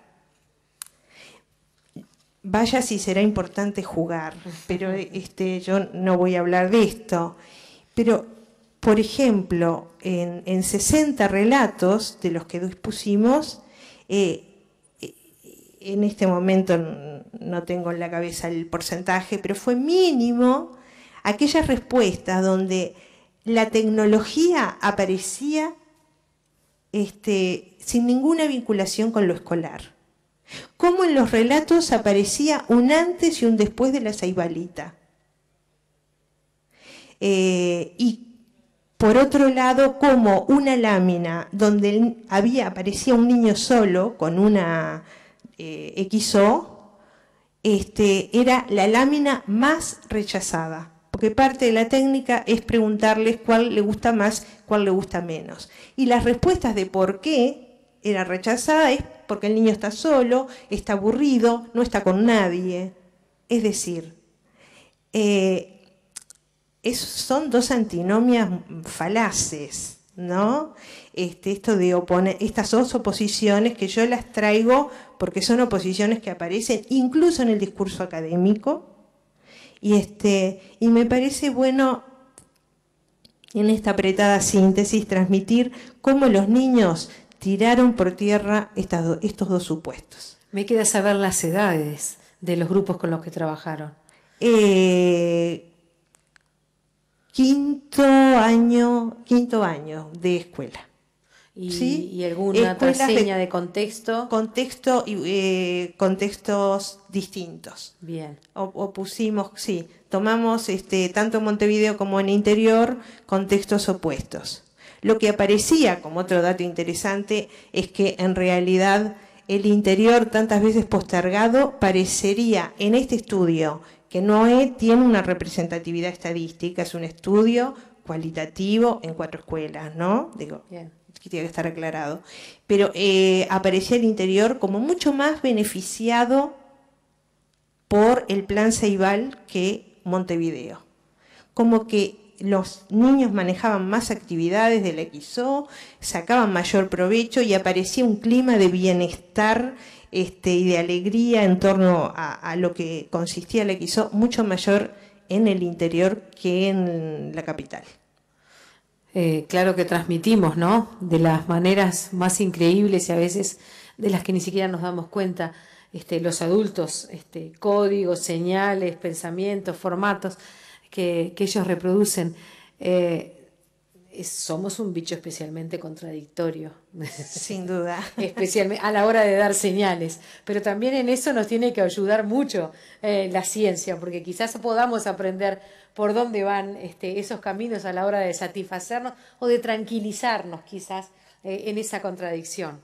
Vaya si será importante jugar, pero yo no voy a hablar de esto. Pero, por ejemplo, en 60 relatos de los que dispusimos, en este momento no tengo en la cabeza el porcentaje, pero fue mínimo aquellas respuestas donde la tecnología aparecía sin ninguna vinculación con lo escolar. Como en los relatos aparecía un antes y un después de la ceibalita. Y por otro lado, como una lámina donde aparecía un niño solo con una XO, era la lámina más rechazada, porque parte de la técnica es preguntarles cuál le gusta más, cuál le gusta menos. Y las respuestas de por qué era rechazada es porque el niño está solo, está aburrido, no está con nadie. Es decir, son dos antinomias falaces, ¿no? Esto de estas dos oposiciones que yo las traigo porque son oposiciones que aparecen incluso en el discurso académico, y me parece bueno en esta apretada síntesis transmitir cómo los niños tiraron por tierra estos dos supuestos. Me queda saber las edades de los grupos con los que trabajaron. Quinto año de escuela. ¿Sí? ¿Y alguna otra seña de contexto? Contexto y contextos distintos. Bien. O pusimos, sí, tomamos tanto en Montevideo como en interior contextos opuestos. Lo que aparecía como otro dato interesante es que en realidad el interior, tantas veces postergado, parecería en este estudio que no tiene una representatividad estadística, es un estudio cualitativo en 4 escuelas, ¿no? Digo, bien, que tiene que estar aclarado. Pero aparecía el interior como mucho más beneficiado por el plan Ceibal que Montevideo. Como que los niños manejaban más actividades de la XO, sacaban mayor provecho y aparecía un clima de bienestar y de alegría en torno a lo que consistía la XO, mucho mayor en el interior que en la capital. Claro que transmitimos, ¿no? De las maneras más increíbles y a veces de las que ni siquiera nos damos cuenta, los adultos, códigos, señales, pensamientos, formatos que ellos reproducen. Somos un bicho especialmente contradictorio. Sin duda. Especialmente a la hora de dar señales. Pero también en eso nos tiene que ayudar mucho la ciencia, porque quizás podamos aprender por dónde van esos caminos a la hora de satisfacernos o de tranquilizarnos quizás en esa contradicción.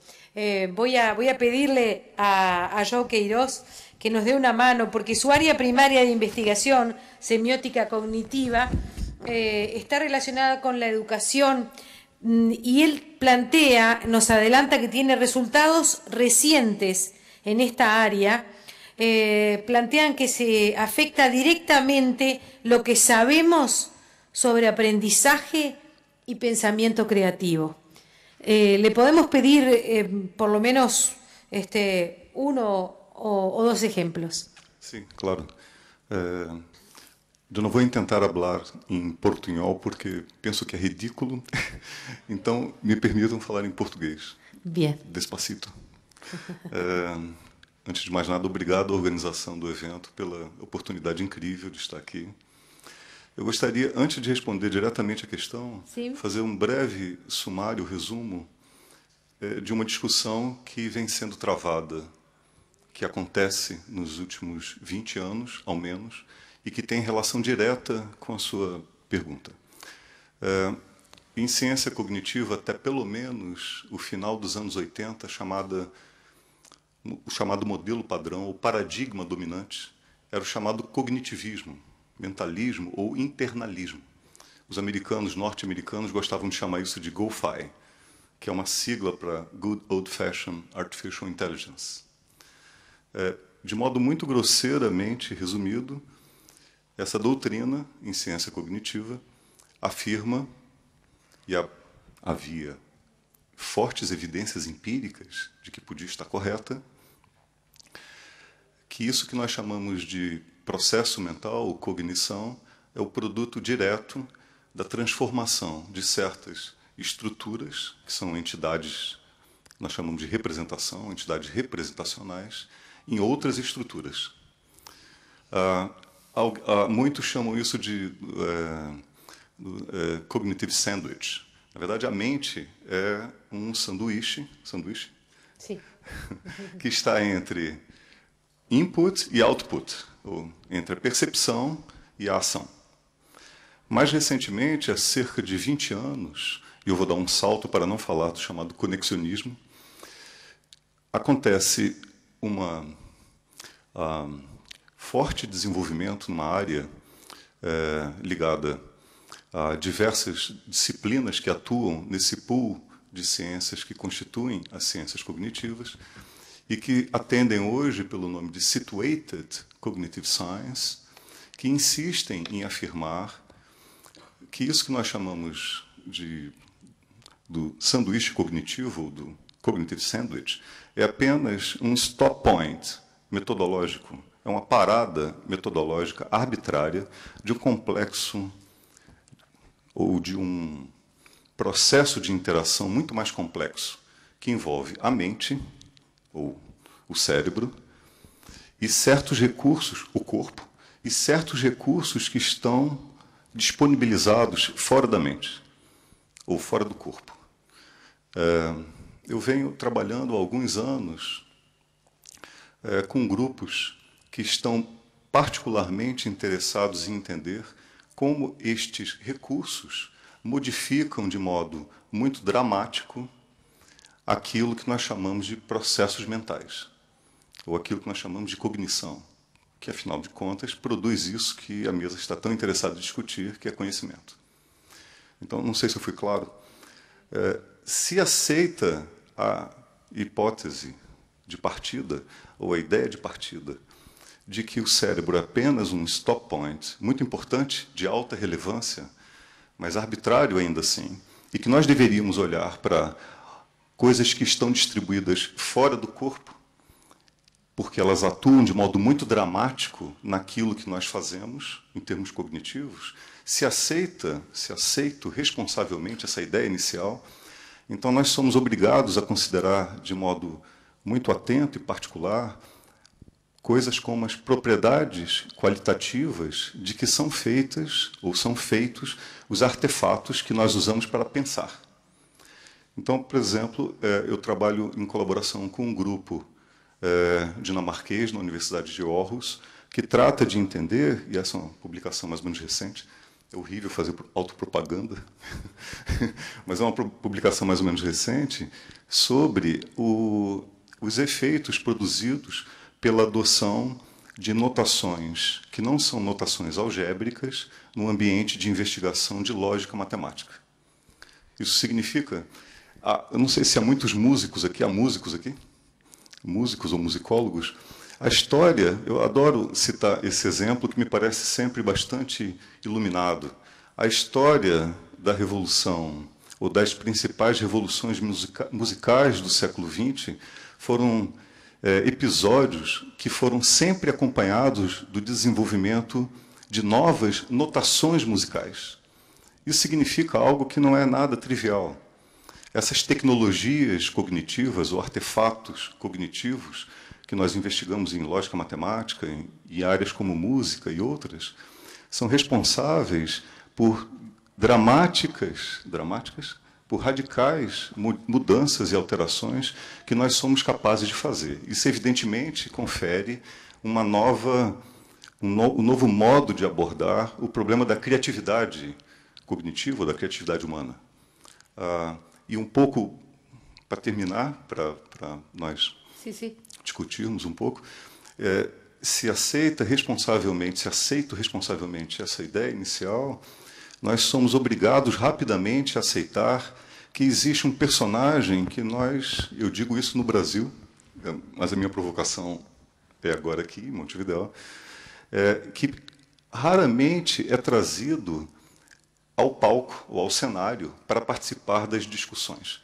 Voy a pedirle a Jo Queiroz que nos dé una mano, porque su área primaria de investigación, semiótica cognitiva, está relacionada con la educación, y él nos adelanta que tiene resultados recientes en esta área. Plantean que se afecta directamente lo que sabemos sobre aprendizaje y pensamiento creativo. Le podemos pedir por lo menos uno o dos ejemplos. Sí, claro. Eu não vou tentar falar em portunhol porque penso que é ridículo. Então, me permitam falar em português. Bien. Despacito. Antes de mais nada, obrigado à organização do evento pela oportunidade incrível de estar aqui. Eu gostaria, antes de responder diretamente a questão, Sim. fazer um breve sumário, resumo, de uma discussão que vem sendo travada, que acontece nos últimos 20 anos, ao menos, e que tem relação direta com a sua pergunta. Em ciência cognitiva, até pelo menos o final dos anos 80, o chamado modelo padrão, ou paradigma dominante, era o chamado cognitivismo, mentalismo ou internalismo. Os norte-americanos, gostavam de chamar isso de GOFI, que é uma sigla para Good Old-Fashioned Artificial Intelligence. De modo muito grosseiramente resumido, essa doutrina em ciência cognitiva afirma, e havia fortes evidências empíricas de que podia estar correta, que isso que nós chamamos de processo mental ou cognição é o produto direto da transformação de certas estruturas, que são entidades, nós chamamos de representação, entidades representacionais, em outras estruturas. Muitos chamam isso de cognitive sandwich. Na verdade, a mente é um sanduíche Sim. que está entre input e output, ou entre a percepção e a ação. Mais recentemente, há cerca de 20 anos, e eu vou dar um salto para não falar do chamado conexionismo, acontece uma forte desenvolvimento numa área ligada a diversas disciplinas que atuam nesse pool de ciências que constituem as ciências cognitivas e que atendem hoje pelo nome de Situated Cognitive Science, que insistem em afirmar que isso que nós chamamos do sanduíche cognitivo, do cognitive sandwich, é apenas um stop point metodológico, é uma parada metodológica arbitrária de um complexo ou de um processo de interação muito mais complexo, que envolve a mente, ou o cérebro, e certos recursos, o corpo, e certos recursos que estão disponibilizados fora da mente, ou fora do corpo. Eu venho trabalhando há alguns anos com grupos que estão particularmente interessados em entender como estes recursos modificam de modo muito dramático aquilo que nós chamamos de processos mentais, ou aquilo que nós chamamos de cognição, que, afinal de contas, produz isso que a mesa está tão interessada em discutir, que é conhecimento. Então, não sei se eu fui claro. Se aceita a hipótese de partida, ou a ideia de partida, de que o cérebro é apenas um stop point, muito importante, de alta relevância, mas arbitrário ainda assim, e que nós deveríamos olhar para coisas que estão distribuídas fora do corpo, porque elas atuam de modo muito dramático naquilo que nós fazemos, em termos cognitivos, se aceito responsavelmente essa ideia inicial, então nós somos obrigados a considerar de modo muito atento e particular coisas como as propriedades qualitativas de que são feitas ou são feitos os artefatos que nós usamos para pensar. Então, por exemplo, eu trabalho em colaboração com um grupo dinamarquês na Universidade de Aarhus, que trata de entender, e essa é uma publicação mais ou menos recente, é horrível fazer autopropaganda, mas é uma publicação mais ou menos recente, sobre os efeitos produzidos pela adoção de notações que não são notações algébricas no ambiente de investigação de lógica matemática. Isso significa... eu não sei se há muitos músicos aqui, músicos ou musicólogos. A história, eu adoro citar esse exemplo, que me parece sempre bastante iluminado. A história da Revolução, ou das principais revoluções musicais do século XX, foram episódios que foram sempre acompanhados do desenvolvimento de novas notações musicais. Isso significa algo que não é nada trivial. Essas tecnologias cognitivas ou artefatos cognitivos que nós investigamos em lógica matemática, em áreas como música e outras, são responsáveis por por radicais mudanças e alterações que nós somos capazes de fazer. Isso, evidentemente, confere um novo modo de abordar o problema da criatividade cognitiva, da criatividade humana. E um pouco, para terminar, para nós discutirmos um pouco, se aceito responsavelmente essa ideia inicial, nós somos obrigados rapidamente a aceitar que existe um personagem que eu digo isso no Brasil, mas a minha provocação é agora aqui, em Montevidéu, que raramente é trazido ao palco ou ao cenário para participar das discussões,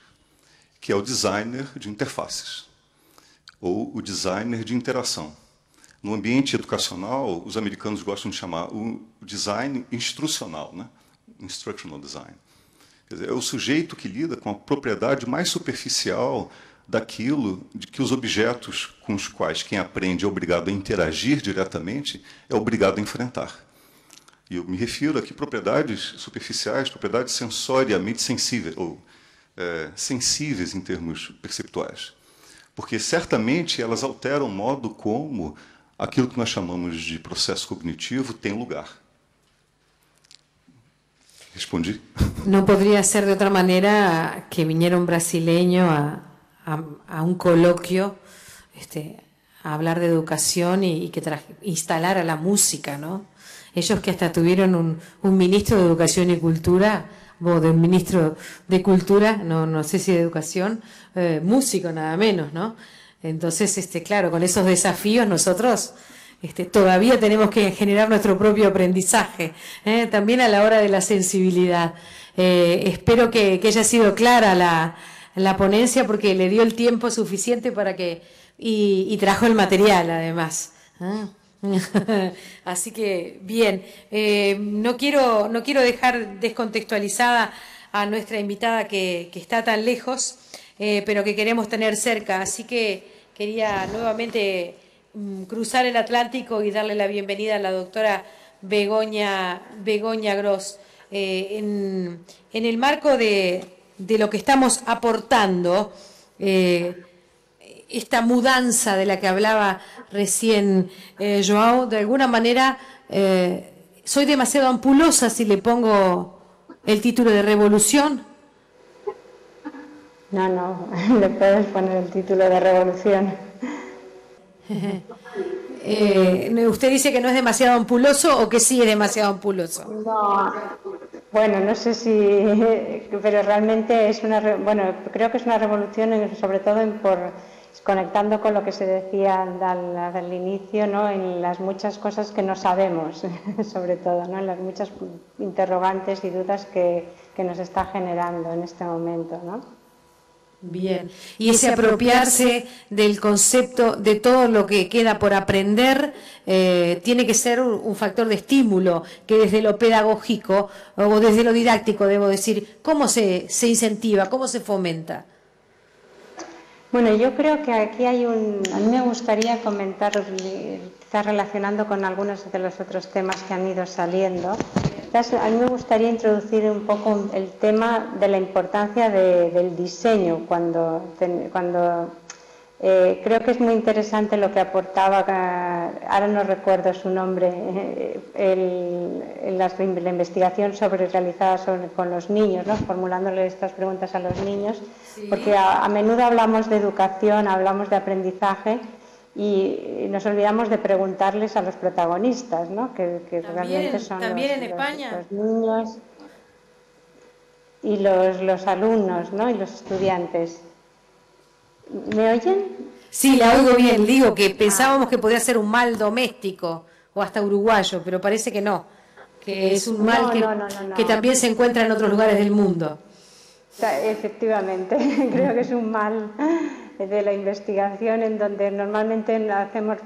que é o designer de interfaces, ou o designer de interação. No ambiente educacional, os americanos gostam de chamar o design instrucional, né? Instructional design. Quer dizer, é o sujeito que lida com a propriedade mais superficial daquilo de que os objetos com os quais quem aprende é obrigado a interagir diretamente é obrigado a enfrentar. E eu me refiro aqui a propriedades superficiais, propriedades sensoriamente sensíveis, ou sensíveis em termos perceptuais. Porque, certamente, elas alteram o modo como aquilo que nós chamamos de processo cognitivo tem lugar. Respondi? No podría ser de otra manera que viniera un brasileño a un coloquio hablar de educación y que instalara la música, ¿no? Ellos que hasta tuvieron un ministro de Educación y Cultura, o de un ministro de Cultura, no sé si de Educación, músico nada menos, ¿no? Entonces, claro, con esos desafíos nosotros todavía tenemos que generar nuestro propio aprendizaje, también a la hora de la sensibilidad. Espero que haya sido clara la ponencia, porque le dio el tiempo suficiente para que y trajo el material además. Así que bien, no quiero dejar descontextualizada a nuestra invitada que está tan lejos, pero que queremos tener cerca, así que quería nuevamente cruzar el Atlántico y darle la bienvenida a la doctora Begoña Gross. En el marco de lo que estamos aportando, esta mudanza de la que hablaba recién Joao, de alguna manera soy demasiado ampulosa si le pongo el título de revolución. No, le puedes poner el título de revolución. ¿Usted dice que no es demasiado ampuloso o que sí es demasiado ampuloso? No, bueno, no sé si, pero realmente es creo que es una revolución, sobre todo conectando con lo que se decía al inicio, ¿no? En las muchas cosas que no sabemos, sobre todo, ¿no? En las muchas interrogantes y dudas que nos está generando en este momento, ¿no? Bien, y ese apropiarse del concepto de todo lo que queda por aprender tiene que ser un factor de estímulo, que desde lo pedagógico o desde lo didáctico, debo decir, ¿cómo se incentiva, cómo se fomenta? Bueno, yo creo que aquí a mí me gustaría comentar, quizás relacionando con algunos de los otros temas que han ido saliendo, a mí me gustaría introducir un poco el tema de la importancia del diseño, cuando creo que es muy interesante lo que aportaba, ahora no recuerdo su nombre, la investigación realizada con los niños, ¿no? Formulándole estas preguntas a los niños, sí. Porque a menudo hablamos de educación, hablamos de aprendizaje y nos olvidamos de preguntarles a los protagonistas, ¿no? que realmente son los niños y los alumnos, ¿no? Y los estudiantes. ¿Me oyen? Sí, la oigo bien. Digo que pensábamos que podía ser un mal doméstico o hasta uruguayo, pero parece que no, que es un mal que también se encuentra en otros lugares del mundo. Efectivamente, creo que es un mal de la investigación en donde normalmente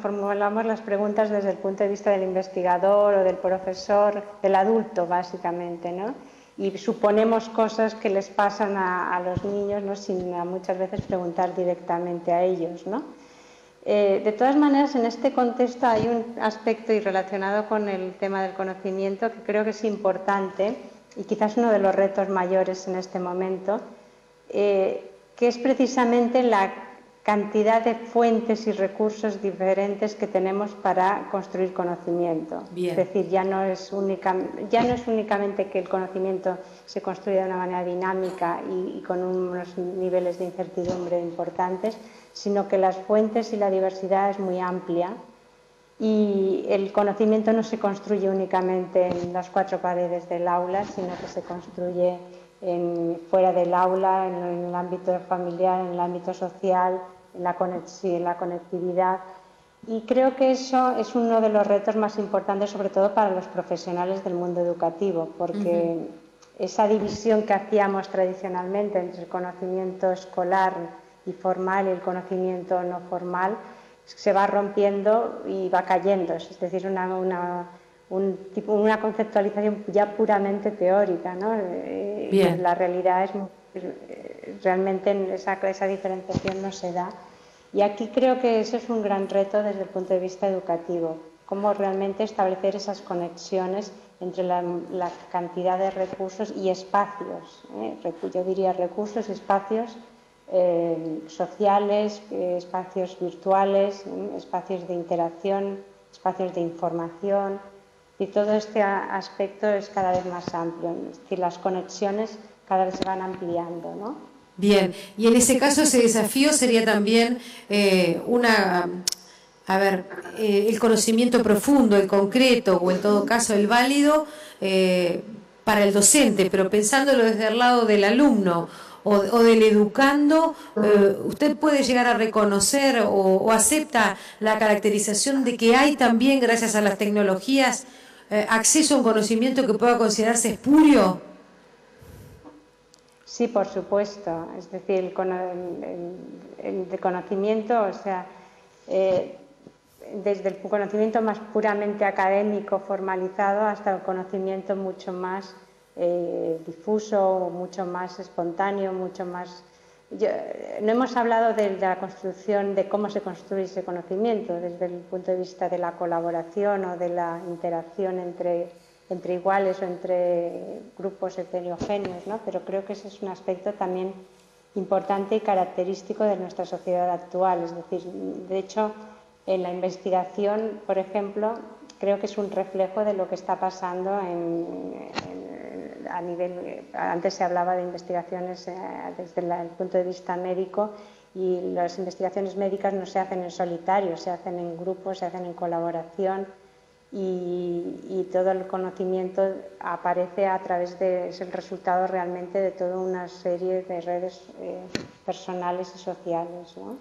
formulamos las preguntas desde el punto de vista del investigador o del profesor, del adulto básicamente, ¿no? Y suponemos cosas que les pasan a los niños, ¿no? Sin muchas veces preguntar directamente a ellos, ¿no? De todas maneras, en este contexto hay un aspecto y relacionado con el tema del conocimiento que creo que es importante y quizás uno de los retos mayores en este momento, que es precisamente la cantidad de fuentes y recursos diferentes que tenemos para construir conocimiento. Bien. Es decir, ya no es únicamente que el conocimiento se construya de una manera dinámica y con unos niveles de incertidumbre importantes, sino que las fuentes y la diversidad es muy amplia y el conocimiento no se construye únicamente en las cuatro paredes del aula, sino que se construye fuera del aula, en el ámbito familiar, en el ámbito social, en la conectividad. Y creo que eso es uno de los retos más importantes, sobre todo para los profesionales del mundo educativo, porque esa división que hacíamos tradicionalmente entre el conocimiento escolar y formal y el conocimiento no formal se va rompiendo y va cayendo, es decir, una conceptualización ya puramente teórica, ¿no? La realidad es realmente esa diferenciación no se da. Y aquí creo que eso es un gran reto desde el punto de vista educativo, cómo realmente establecer esas conexiones entre la cantidad de recursos y espacios, yo diría recursos y espacios sociales, espacios virtuales, espacios de interacción, espacios de información, y todo este aspecto es cada vez más amplio, es decir, las conexiones cada vez se van ampliando, ¿no? Bien, y en ese caso ese desafío sería también a ver, el conocimiento profundo, el concreto o en todo caso el válido para el docente, pero pensándolo desde el lado del alumno o del educando, ¿usted puede llegar a reconocer o acepta la caracterización de que hay también, gracias a las tecnologías, acceso a un conocimiento que pueda considerarse espurio? Sí, por supuesto. Es decir, el conocimiento, o sea, desde el conocimiento más puramente académico, formalizado, hasta el conocimiento mucho más difuso, mucho más espontáneo, mucho más... no hemos hablado de la construcción, de cómo se construye ese conocimiento, desde el punto de vista de la colaboración o de la interacción entre iguales o entre grupos heterogéneos, ¿no? Pero creo que ese es un aspecto también importante y característico de nuestra sociedad actual. Es decir, de hecho, en la investigación, por ejemplo, creo que es un reflejo de lo que está pasando a nivel... Antes se hablaba de investigaciones desde el punto de vista médico, y las investigaciones médicas no se hacen en solitario, se hacen en grupos, se hacen en colaboración, y todo el conocimiento aparece a través de... es el resultado realmente de toda una serie de redes personales y sociales, ¿no?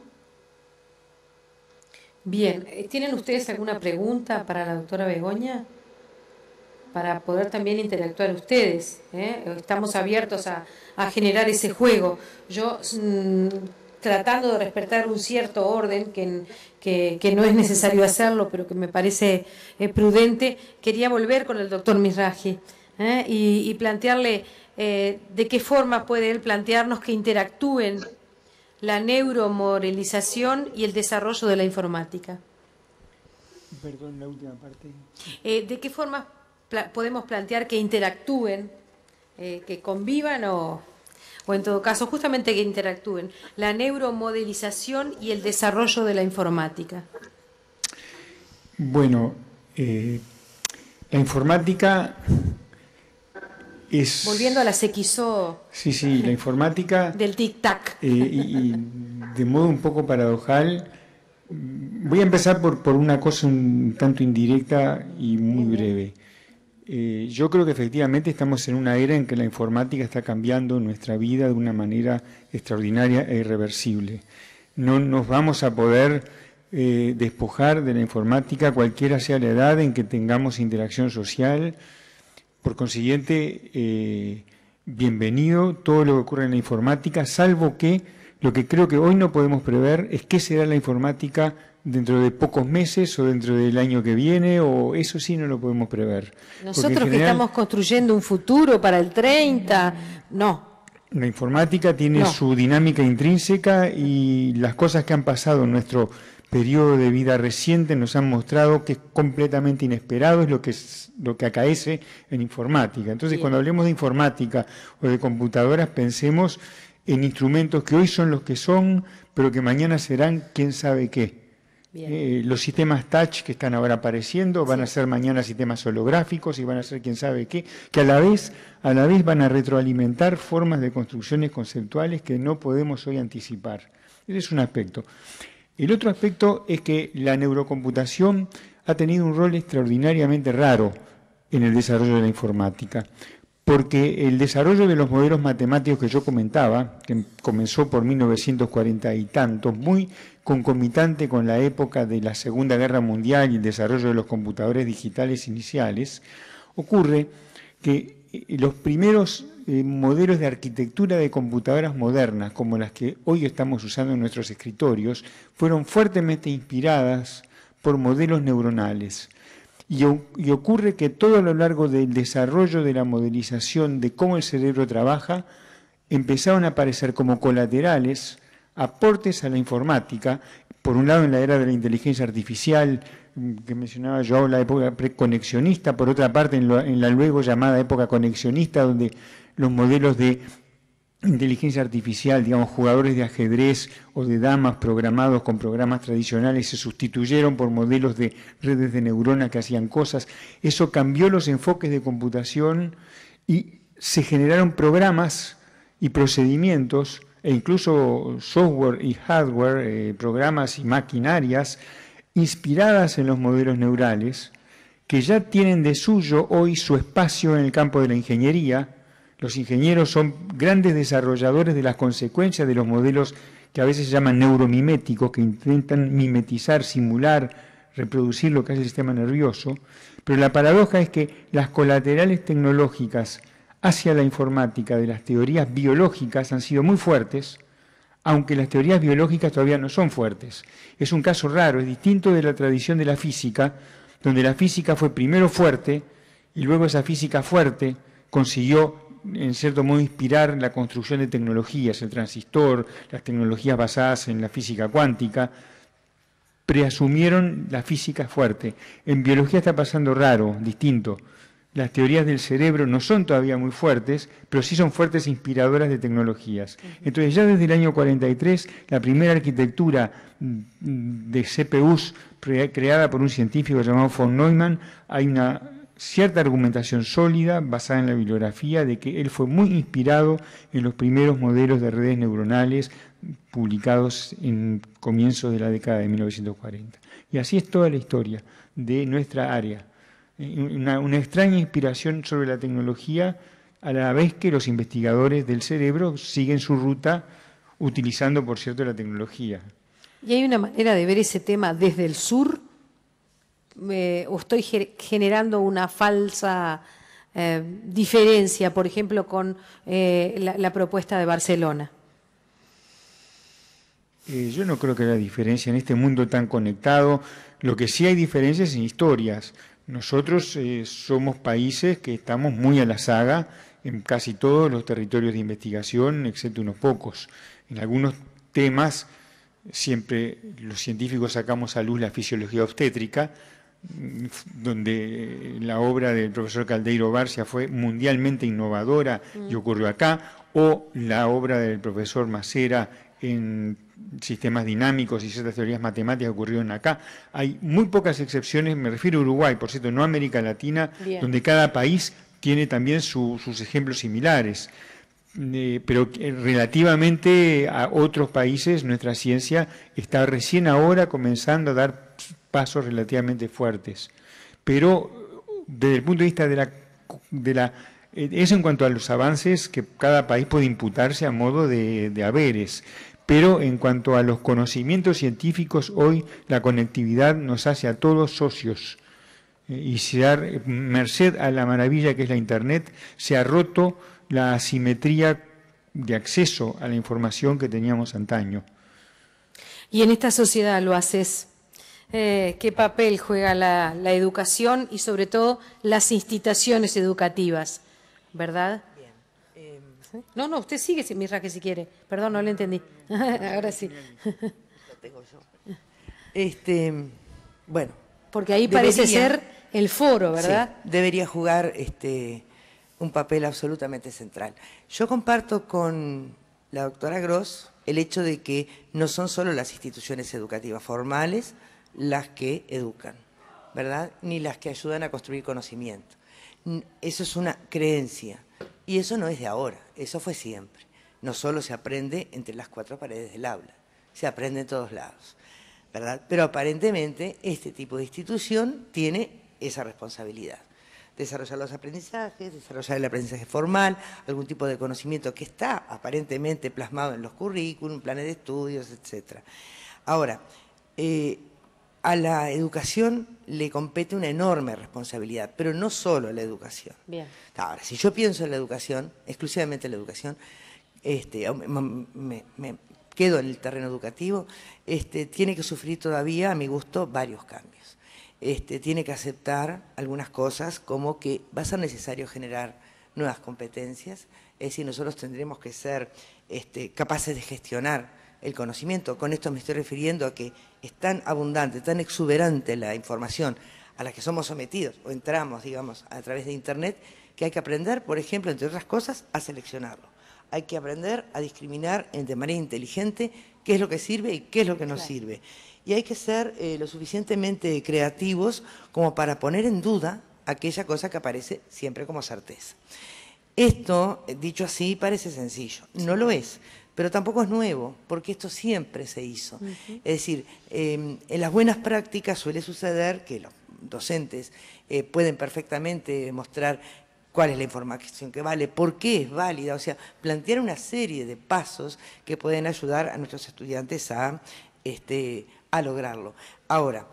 Bien, ¿tienen ustedes alguna pregunta para la doctora Begoña? Para poder también interactuar ustedes, Estamos abiertos a generar ese juego. Yo, tratando de respetar un cierto orden, que no es necesario hacerlo, pero que me parece prudente, quería volver con el doctor Mizrahi y plantearle de qué forma puede él plantearnos que interactúen la neuromodelización y el desarrollo de la informática. Perdón, la última parte. ¿De qué forma podemos plantear que interactúen, que convivan o en todo caso, justamente que interactúen la neuromodelización y el desarrollo de la informática? Bueno, la informática es... Volviendo a la XO... Sí, la informática... del tic-tac. Y de modo un poco paradojal, voy a empezar por una cosa un tanto indirecta y muy breve. Yo creo que efectivamente estamos en una era en que la informática está cambiando nuestra vida de una manera extraordinaria e irreversible. No nos vamos a poder despojar de la informática, cualquiera sea la edad en que tengamos interacción social. Por consiguiente, bienvenido todo lo que ocurre en la informática, salvo que lo que creo que hoy no podemos prever es qué será la informática dentro de pocos meses o dentro del año que viene, o eso sí no lo podemos prever. Nosotros que estamos construyendo un futuro para el 30, no. La informática tiene su dinámica intrínseca, y las cosas que han pasado en nuestro periodo de vida reciente nos han mostrado que es completamente inesperado, es lo que acaece en informática. Entonces, cuando hablemos de informática o de computadoras, pensemos en instrumentos que hoy son los que son, pero que mañana serán quién sabe qué. Los sistemas touch que están ahora apareciendo van a ser mañana sistemas holográficos y van a ser quién sabe qué, que a la vez van a retroalimentar formas de construcciones conceptuales que no podemos hoy anticipar. Ese es un aspecto. El otro aspecto es que la neurocomputación ha tenido un rol extraordinariamente raro en el desarrollo de la informática, porque el desarrollo de los modelos matemáticos que yo comentaba, que comenzó por 1940 y tantos, muy concomitante con la época de la Segunda Guerra Mundial y el desarrollo de los computadores digitales iniciales, ocurre que los primeros modelos de arquitectura de computadoras modernas, como las que hoy estamos usando en nuestros escritorios, fueron fuertemente inspiradas por modelos neuronales. Y ocurre que todo a lo largo del desarrollo de la modelización de cómo el cerebro trabaja, empezaron a aparecer como colaterales aportes a la informática, por un lado en la era de la inteligencia artificial, que mencionaba yo, la época preconexionista, por otra parte en la luego llamada época conexionista, donde los modelos de inteligencia artificial, digamos, jugadores de ajedrez o de damas programados con programas tradicionales se sustituyeron por modelos de redes de neuronas que hacían cosas. Eso cambió los enfoques de computación y se generaron programas y procedimientos e incluso software y hardware, programas y maquinarias inspiradas en los modelos neurales, que ya tienen de suyo hoy su espacio en el campo de la ingeniería. Los ingenieros son grandes desarrolladores de las consecuencias de los modelos que a veces se llaman neuromiméticos, que intentan mimetizar, simular, reproducir lo que hace el sistema nervioso. Pero la paradoja es que las colaterales tecnológicas hacia la informática de las teorías biológicas han sido muy fuertes, aunque las teorías biológicas todavía no son fuertes. Es un caso raro, es distinto de la tradición de la física, donde la física fue primero fuerte y luego esa física fuerte consiguió, en cierto modo, inspirar la construcción de tecnologías, el transistor, las tecnologías basadas en la física cuántica, preasumieron la física fuerte. En biología está pasando raro, distinto. Las teorías del cerebro no son todavía muy fuertes, pero sí son fuertes inspiradoras de tecnologías. Entonces, ya desde el año 43, la primera arquitectura de CPUs creada por un científico llamado von Neumann, hay una cierta argumentación sólida basada en la bibliografía de que él fue muy inspirado en los primeros modelos de redes neuronales publicados en comienzos de la década de 1940. Y así es toda la historia de nuestra área. Una extraña inspiración sobre la tecnología, a la vez que los investigadores del cerebro siguen su ruta utilizando, por cierto, la tecnología. ¿Y hay una manera de ver ese tema desde el sur? ¿O estoy generando una falsa diferencia, por ejemplo, con la propuesta de Barcelona? Yo no creo que haya diferencia en este mundo tan conectado. Lo que sí hay diferencias es en historias. Nosotros somos países que estamos muy a la saga en casi todos los territorios de investigación, excepto unos pocos. En algunos temas siempre los científicos sacamos a luz la fisiología obstétrica, donde la obra del profesor Caldeiro Barcia fue mundialmente innovadora y ocurrió acá, o la obra del profesor Macera en sistemas dinámicos y ciertas teorías matemáticas ocurrieron acá. Hay muy pocas excepciones, me refiero a Uruguay, por cierto, no a América Latina, bien, donde cada país tiene también sus ejemplos similares. Pero relativamente a otros países, nuestra ciencia está recién ahora comenzando a dar pasos relativamente fuertes. Pero desde el punto de vista eso en cuanto a los avances que cada país puede imputarse a modo de haberes. Pero en cuanto a los conocimientos científicos, hoy la conectividad nos hace a todos socios. Y merced a la maravilla que es la Internet, se ha roto la asimetría de acceso a la información que teníamos antaño. Y en esta sociedad lo haces. ¿Qué papel juega la educación y sobre todo las instituciones educativas? ¿Verdad? Bien. No, usted sigue, Mirra, que si quiere. Perdón, no le entendí. Ahora sí. Lo tengo yo. Bueno. Porque ahí parece ser el foro, ¿verdad? Sí, debería jugar un papel absolutamente central. Yo comparto con la doctora Gross el hecho de que no son solo las instituciones educativas formales las que educan, ¿verdad? Ni las que ayudan a construir conocimiento. Eso es una creencia y eso no es de ahora, eso fue siempre. No solo se aprende entre las cuatro paredes del aula, se aprende en todos lados, ¿verdad? Pero aparentemente este tipo de institución tiene esa responsabilidad. Desarrollar los aprendizajes, desarrollar el aprendizaje formal, algún tipo de conocimiento que está aparentemente plasmado en los currículum, planes de estudios, etc. Ahora, a la educación le compete una enorme responsabilidad, pero no solo a la educación. Bien. Ahora, si yo pienso en la educación, exclusivamente en la educación, me quedo en el terreno educativo, tiene que sufrir todavía, a mi gusto, varios cambios. Tiene que aceptar algunas cosas como que va a ser necesario generar nuevas competencias, es decir, nosotros tendremos que ser capaces de gestionar el conocimiento. Con esto me estoy refiriendo a que es tan abundante, tan exuberante la información a la que somos sometidos o entramos, digamos, a través de Internet, que hay que aprender, por ejemplo, entre otras cosas, a seleccionarlo. Hay que aprender a discriminar de manera inteligente qué es lo que sirve y qué es lo que no sirve. Y hay que ser lo suficientemente creativos como para poner en duda aquella cosa que aparece siempre como certeza. Esto, dicho así, parece sencillo. No lo es. pero tampoco es nuevo, porque esto siempre se hizo. Es decir, en las buenas prácticas suele suceder que los docentes pueden perfectamente mostrar cuál es la información que vale, por qué es válida, o sea, plantear una serie de pasos que pueden ayudar a nuestros estudiantes a lograrlo. Ahora,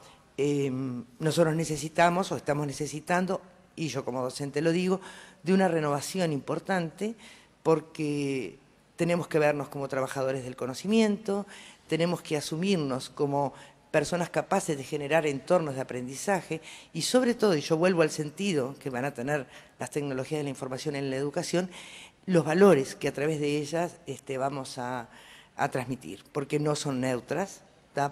nosotros necesitamos o estamos necesitando, y yo como docente lo digo, de una renovación importante, porque tenemos que vernos como trabajadores del conocimiento, tenemos que asumirnos como personas capaces de generar entornos de aprendizaje y sobre todo, y yo vuelvo al sentido que van a tener las tecnologías de la información en la educación, los valores que a través de ellas vamos a transmitir, porque no son neutras,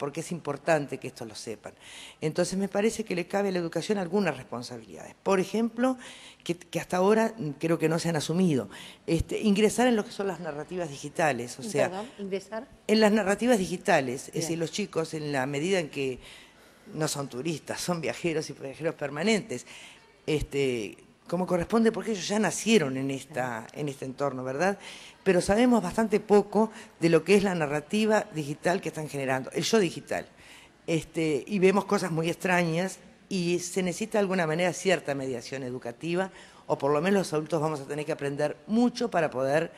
porque es importante que esto lo sepan. Entonces me parece que le cabe a la educación algunas responsabilidades. Por ejemplo, que hasta ahora creo que no se han asumido. Ingresar en lo que son las narrativas digitales. O sea, ¿Perdón? ¿Ingresar? En las narrativas digitales. Es decir, los chicos, en la medida en que no son turistas, son viajeros y viajeros permanentes, como corresponde, porque ellos ya nacieron en este entorno, ¿verdad? Pero sabemos bastante poco de lo que es la narrativa digital que están generando, el yo digital. Y vemos cosas muy extrañas y se necesita de alguna manera cierta mediación educativa, o por lo menos los adultos vamos a tener que aprender mucho para poder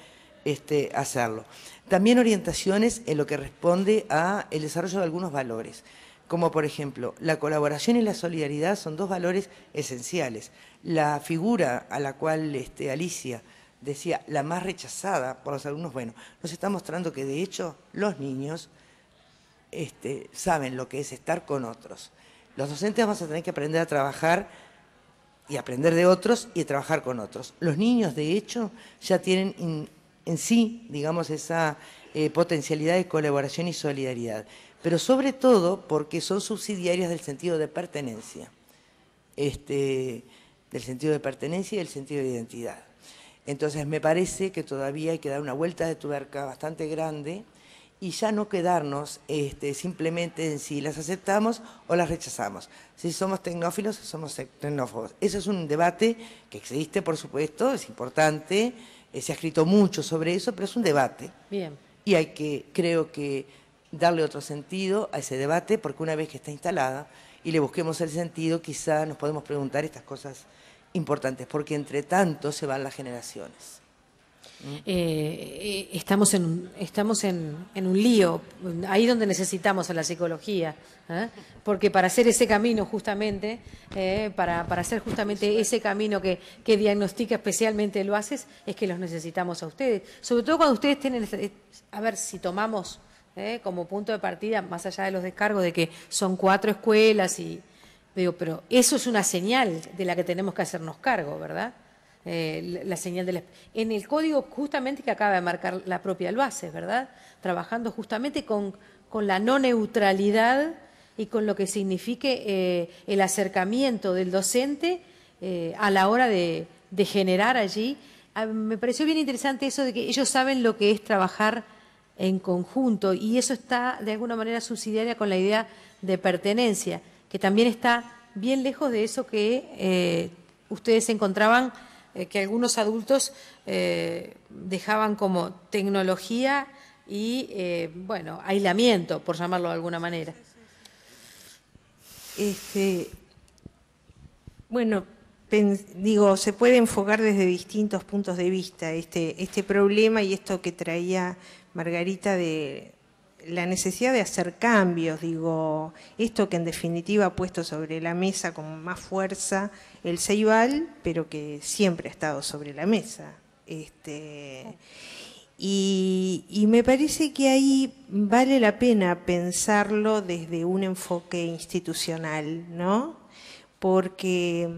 hacerlo. También orientaciones en lo que responde al desarrollo de algunos valores, como por ejemplo, la colaboración y la solidaridad son dos valores esenciales. La figura a la cual Alicia decía, la más rechazada por los alumnos, bueno, nos está mostrando que de hecho los niños saben lo que es estar con otros. Los docentes vamos a tener que aprender a trabajar y aprender de otros y trabajar con otros. Los niños, de hecho, ya tienen en sí, digamos, esa potencialidad de colaboración y solidaridad, pero sobre todo porque son subsidiarias del sentido de pertenencia, del sentido de pertenencia y del sentido de identidad. Entonces me parece que todavía hay que dar una vuelta de tuerca bastante grande y ya no quedarnos simplemente en si las aceptamos o las rechazamos, si somos tecnófilos o somos tecnófobos. Eso es un debate que existe, por supuesto, es importante, se ha escrito mucho sobre eso, pero es un debate. Bien. Y hay que, creo que, darle otro sentido a ese debate, porque una vez que está instalada y le busquemos el sentido, quizá nos podemos preguntar estas cosas importantes, porque entre tanto se van las generaciones. Estamos en un lío, ahí donde necesitamos a la psicología, porque para hacer ese camino justamente, para hacer justamente ese camino que diagnostica especialmente lo haces, es que los necesitamos a ustedes, sobre todo cuando ustedes tienen, a ver si tomamos como punto de partida, más allá de los descargos, de que son 4 escuelas, pero eso es una señal de la que tenemos que hacernos cargo, ¿verdad? La señal en el código justamente que acaba de marcar la propia Luaces, ¿verdad? Trabajando justamente con la no neutralidad y con lo que signifique el acercamiento del docente a la hora de generar allí. Me pareció bien interesante eso de que ellos saben lo que es trabajar en conjunto y eso está de alguna manera subsidiaria con la idea de pertenencia, que también está bien lejos de eso que ustedes encontraban, que algunos adultos dejaban como tecnología y, bueno, aislamiento, por llamarlo de alguna manera. Bueno, digo, se puede enfocar desde distintos puntos de vista este problema y esto que traía Margarita de la necesidad de hacer cambios, digo, esto que en definitiva ha puesto sobre la mesa con más fuerza el Ceibal, pero que siempre ha estado sobre la mesa. Y me parece que ahí vale la pena pensarlo desde un enfoque institucional, ¿no? Porque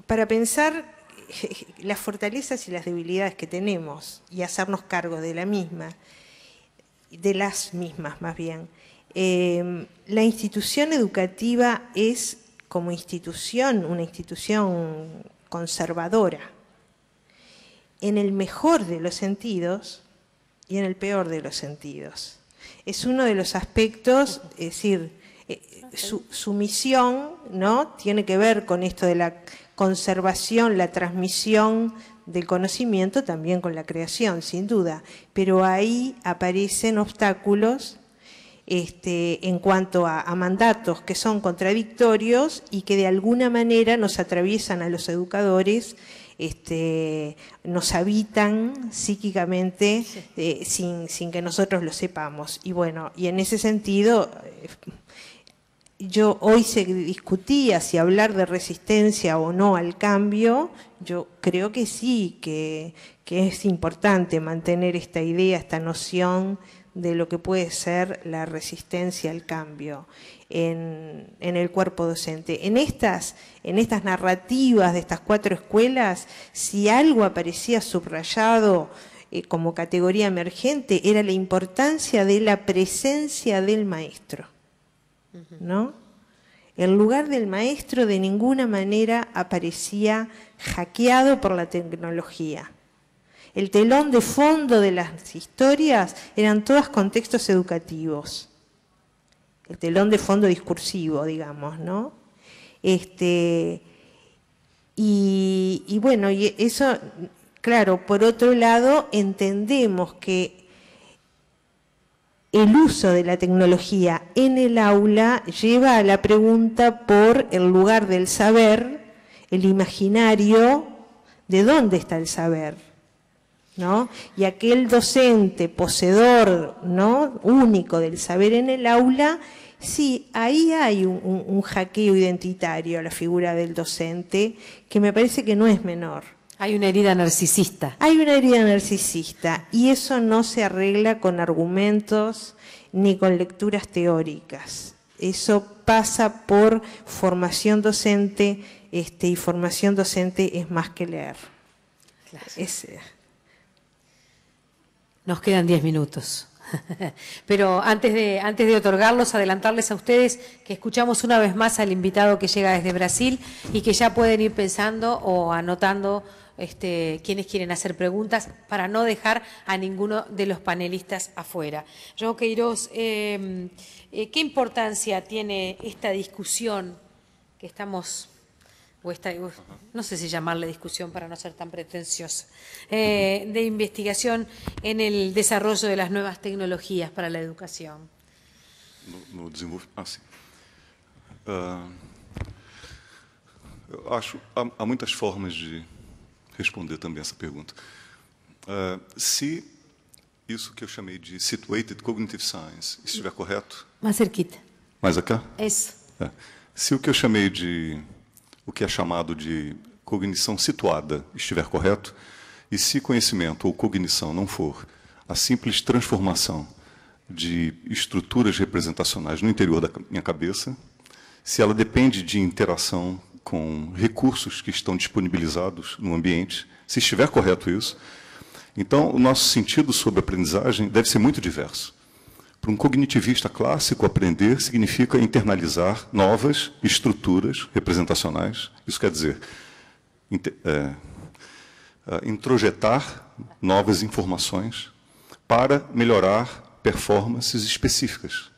para pensar las fortalezas y las debilidades que tenemos y hacernos cargo de las mismas más bien. La institución educativa es como institución una institución conservadora, en el mejor de los sentidos y en el peor de los sentidos. Es uno de los aspectos, es decir, su misión, ¿no?, tiene que ver con esto de la conservación, la transmisión del conocimiento, también con la creación, sin duda, pero ahí aparecen obstáculos en cuanto a mandatos que son contradictorios y que de alguna manera nos atraviesan a los educadores, nos habitan psíquicamente sin que nosotros lo sepamos. Y bueno, y en ese sentido, hoy se discutía si hablar de resistencia o no al cambio. Yo creo que sí, que es importante mantener esta idea, esta noción de lo que puede ser la resistencia al cambio en el cuerpo docente. En estas narrativas de estas 4 escuelas, si algo aparecía subrayado como categoría emergente, era la importancia de la presencia del maestro, ¿no? El lugar del maestro de ninguna manera aparecía hackeado por la tecnología. El telón de fondo de las historias eran todos contextos educativos. El telón de fondo discursivo, digamos, ¿no? Y bueno, y eso, claro, por otro lado, entendemos que el uso de la tecnología en el aula lleva a la pregunta por el lugar del saber, el imaginario, de dónde está el saber, ¿no? Y aquel docente poseedor, ¿no?, único del saber en el aula, sí, ahí hay un hackeo identitario a la figura del docente que me parece que no es menor. Hay una herida narcisista. Hay una herida narcisista y eso no se arregla con argumentos ni con lecturas teóricas. Eso pasa por formación docente y formación docente es más que leer. Claro. Nos quedan 10 minutos. Pero antes de otorgarlos, adelantarles a ustedes que escuchamos una vez más al invitado que llega desde Brasil y que ya pueden ir pensando o anotando quienes quieren hacer preguntas para no dejar a ninguno de los panelistas afuera. João Queiroz, ¿qué importancia tiene esta discusión que estamos... no sé si llamarle discusión para no ser tan pretenciosa, de investigación en el desarrollo de las nuevas tecnologías para la educación? No desenvolvimento. Sim. Eu acho há muitas formas de responder também essa pergunta. Se isso que eu chamei de situated cognitive science estiver correto? Mais cerquita. Mais acá? Isso. Se o que eu chamei de o que é chamado de cognição situada estiver correto, e se conhecimento ou cognição não for a simples transformação de estruturas representacionais no interior da minha cabeça, se ela depende de interação com recursos que estão disponibilizados no ambiente, se estiver correto isso, então o nosso sentido sobre aprendizagem deve ser muito diverso. Para um cognitivista clássico, aprender significa internalizar novas estruturas representacionais. Isso quer dizer, introjetar novas informações para melhorar performances específicas.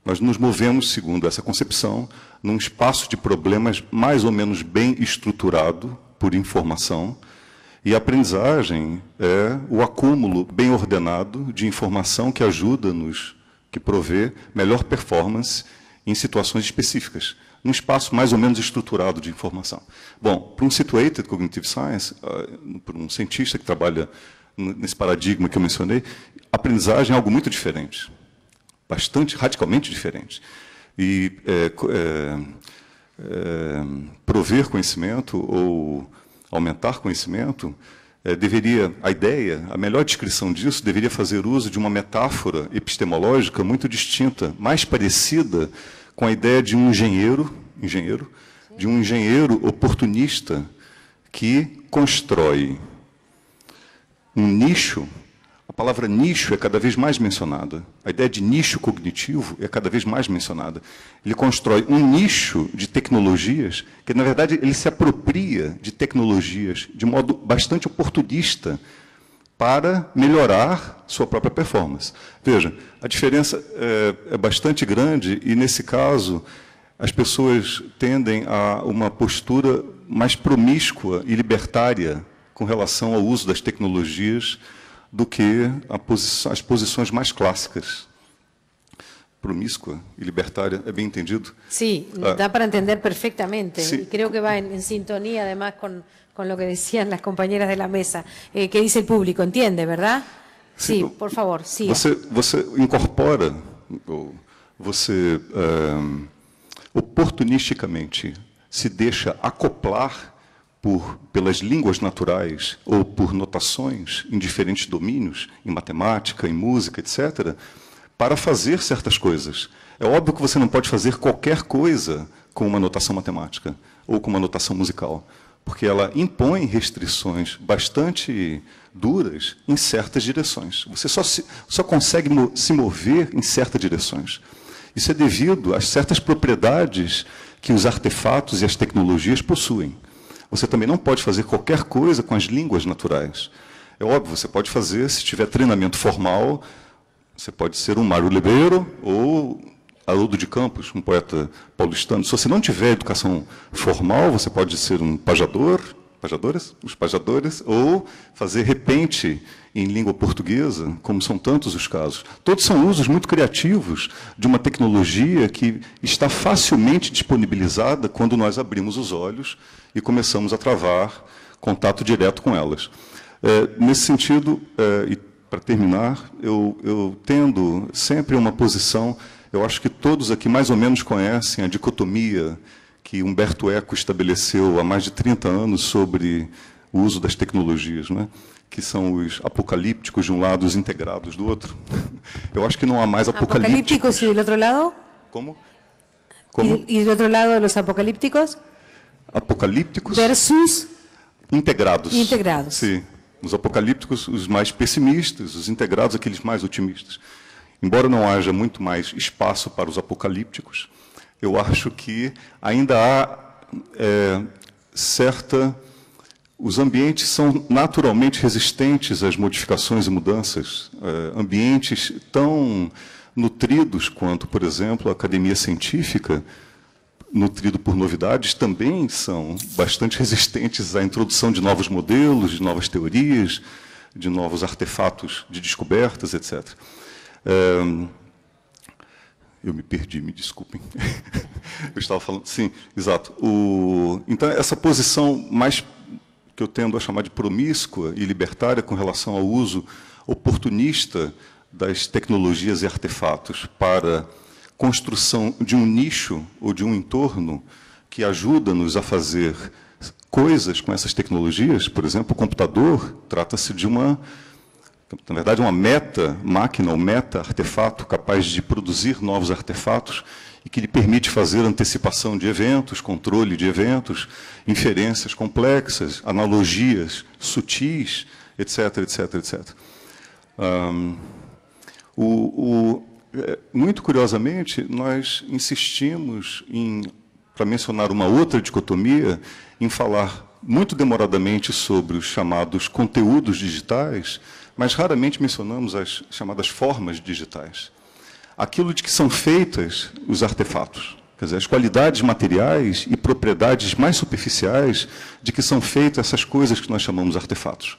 Nós nos movemos, segundo essa concepção, num espaço de problemas mais ou menos bem estruturado por informação, e a aprendizagem é o acúmulo bem ordenado de informação que ajuda-nos, que provê melhor performance em situações específicas, num espaço mais ou menos estruturado de informação. Bom, para um situated cognitive science, para um cientista que trabalha nesse paradigma que eu mencionei, a aprendizagem é algo muito diferente, bastante, radicalmente diferente. E prover conhecimento ou aumentar conhecimento, a melhor descrição disso deveria fazer uso de uma metáfora epistemológica muito distinta, mais parecida com a ideia de um engenheiro oportunista que constrói um nicho. A palavra nicho é cada vez mais mencionada. A ideia de nicho cognitivo é cada vez mais mencionada. Ele constrói um nicho de tecnologias que, na verdade, ele se apropria de tecnologias de modo bastante oportunista para melhorar sua própria performance. Veja, a diferença é bastante grande e, nesse caso, as pessoas tendem a uma postura mais promíscua e libertária com relação ao uso das tecnologias do que as posições mais clássicas. Promíscua y libertaria, ¿es bien entendido? Sí, da para entender perfectamente. Sí. Y creo que va en sintonía además con lo que decían las compañeras de la mesa. ¿Qué dice el público? ¿Entiende, verdad? Sí, sí, por favor, siga. Você incorpora, você oportunisticamente se deixa acoplar pelas línguas naturais ou por notações em diferentes domínios, em matemática, em música, etc., para fazer certas coisas. É óbvio que você não pode fazer qualquer coisa com uma notação matemática ou com uma notação musical, porque ela impõe restrições bastante duras em certas direções. Você só consegue se mover em certas direções. Isso é devido a certas propriedades que os artefatos e as tecnologias possuem. Você também não pode fazer qualquer coisa com as línguas naturais. É óbvio, você pode fazer, se tiver treinamento formal, você pode ser um Mário Ribeiro ou Haroldo de Campos, um poeta paulistano. Se você não tiver educação formal, você pode ser um pajador, os pajadores, ou fazer repente em língua portuguesa, como são tantos os casos. Todos são usos muito criativos de uma tecnologia que está facilmente disponibilizada quando nós abrimos os olhos e começamos a travar contato direto com elas. Nesse sentido, e para terminar, eu tendo sempre uma posição, eu acho que todos aqui mais ou menos conhecem a dicotomia que Humberto Eco estabeleceu há mais de 30 anos sobre o uso das tecnologias, né? Que são os apocalípticos de um lado, os integrados do outro. Eu acho que não há mais apocalípticos. ¿Y del otro lado? ¿Cómo? ¿Y del otro lado los apocalípticos? Apocalípticos versus integrados. Integrados. Sim. Os apocalípticos, os mais pessimistas, os integrados, aqueles mais otimistas. Embora não haja muito mais espaço para os apocalípticos, eu acho que ainda há os ambientes são naturalmente resistentes às modificações e mudanças. Ambientes tão nutridos quanto, por exemplo, a academia científica, nutrido por novidades, também são bastante resistentes à introdução de novos modelos, de novas teorias, de novos artefatos de descobertas, etc. Eu me perdi, me desculpem. Eu estava falando... Sim, exato. Então, essa posição mais que eu tendo a chamar de promíscua e libertária com relação ao uso oportunista das tecnologias e artefatos para construção de um nicho ou de um entorno que ajuda-nos a fazer coisas com essas tecnologias. Por exemplo, o computador trata-se de na verdade, uma meta-máquina ou meta-artefato capaz de produzir novos artefatos e que lhe permite fazer antecipação de eventos, controle de eventos, inferências complexas, analogias sutis, etc., etc., etc. Muito curiosamente, nós insistimos para mencionar uma outra dicotomia, em falar muito demoradamente sobre os chamados conteúdos digitais, mas raramente mencionamos as chamadas formas digitais. Aquilo de que são feitas os artefatos, quer dizer, as qualidades materiais e propriedades mais superficiais de que são feitas essas coisas que nós chamamos artefatos.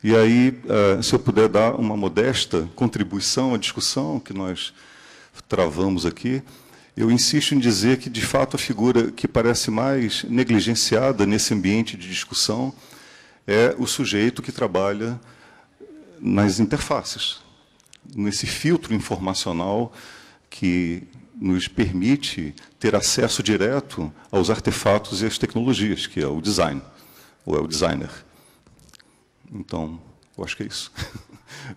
E aí, se eu puder dar uma modesta contribuição à discussão que nós travamos aqui, eu insisto em dizer que, de fato, a figura que parece mais negligenciada nesse ambiente de discussão é o sujeito que trabalha nas interfaces, nesse filtro informacional que nos permite ter acesso direto aos artefatos e às tecnologias, que é o design, ou é o designer. Então, eu acho que é isso.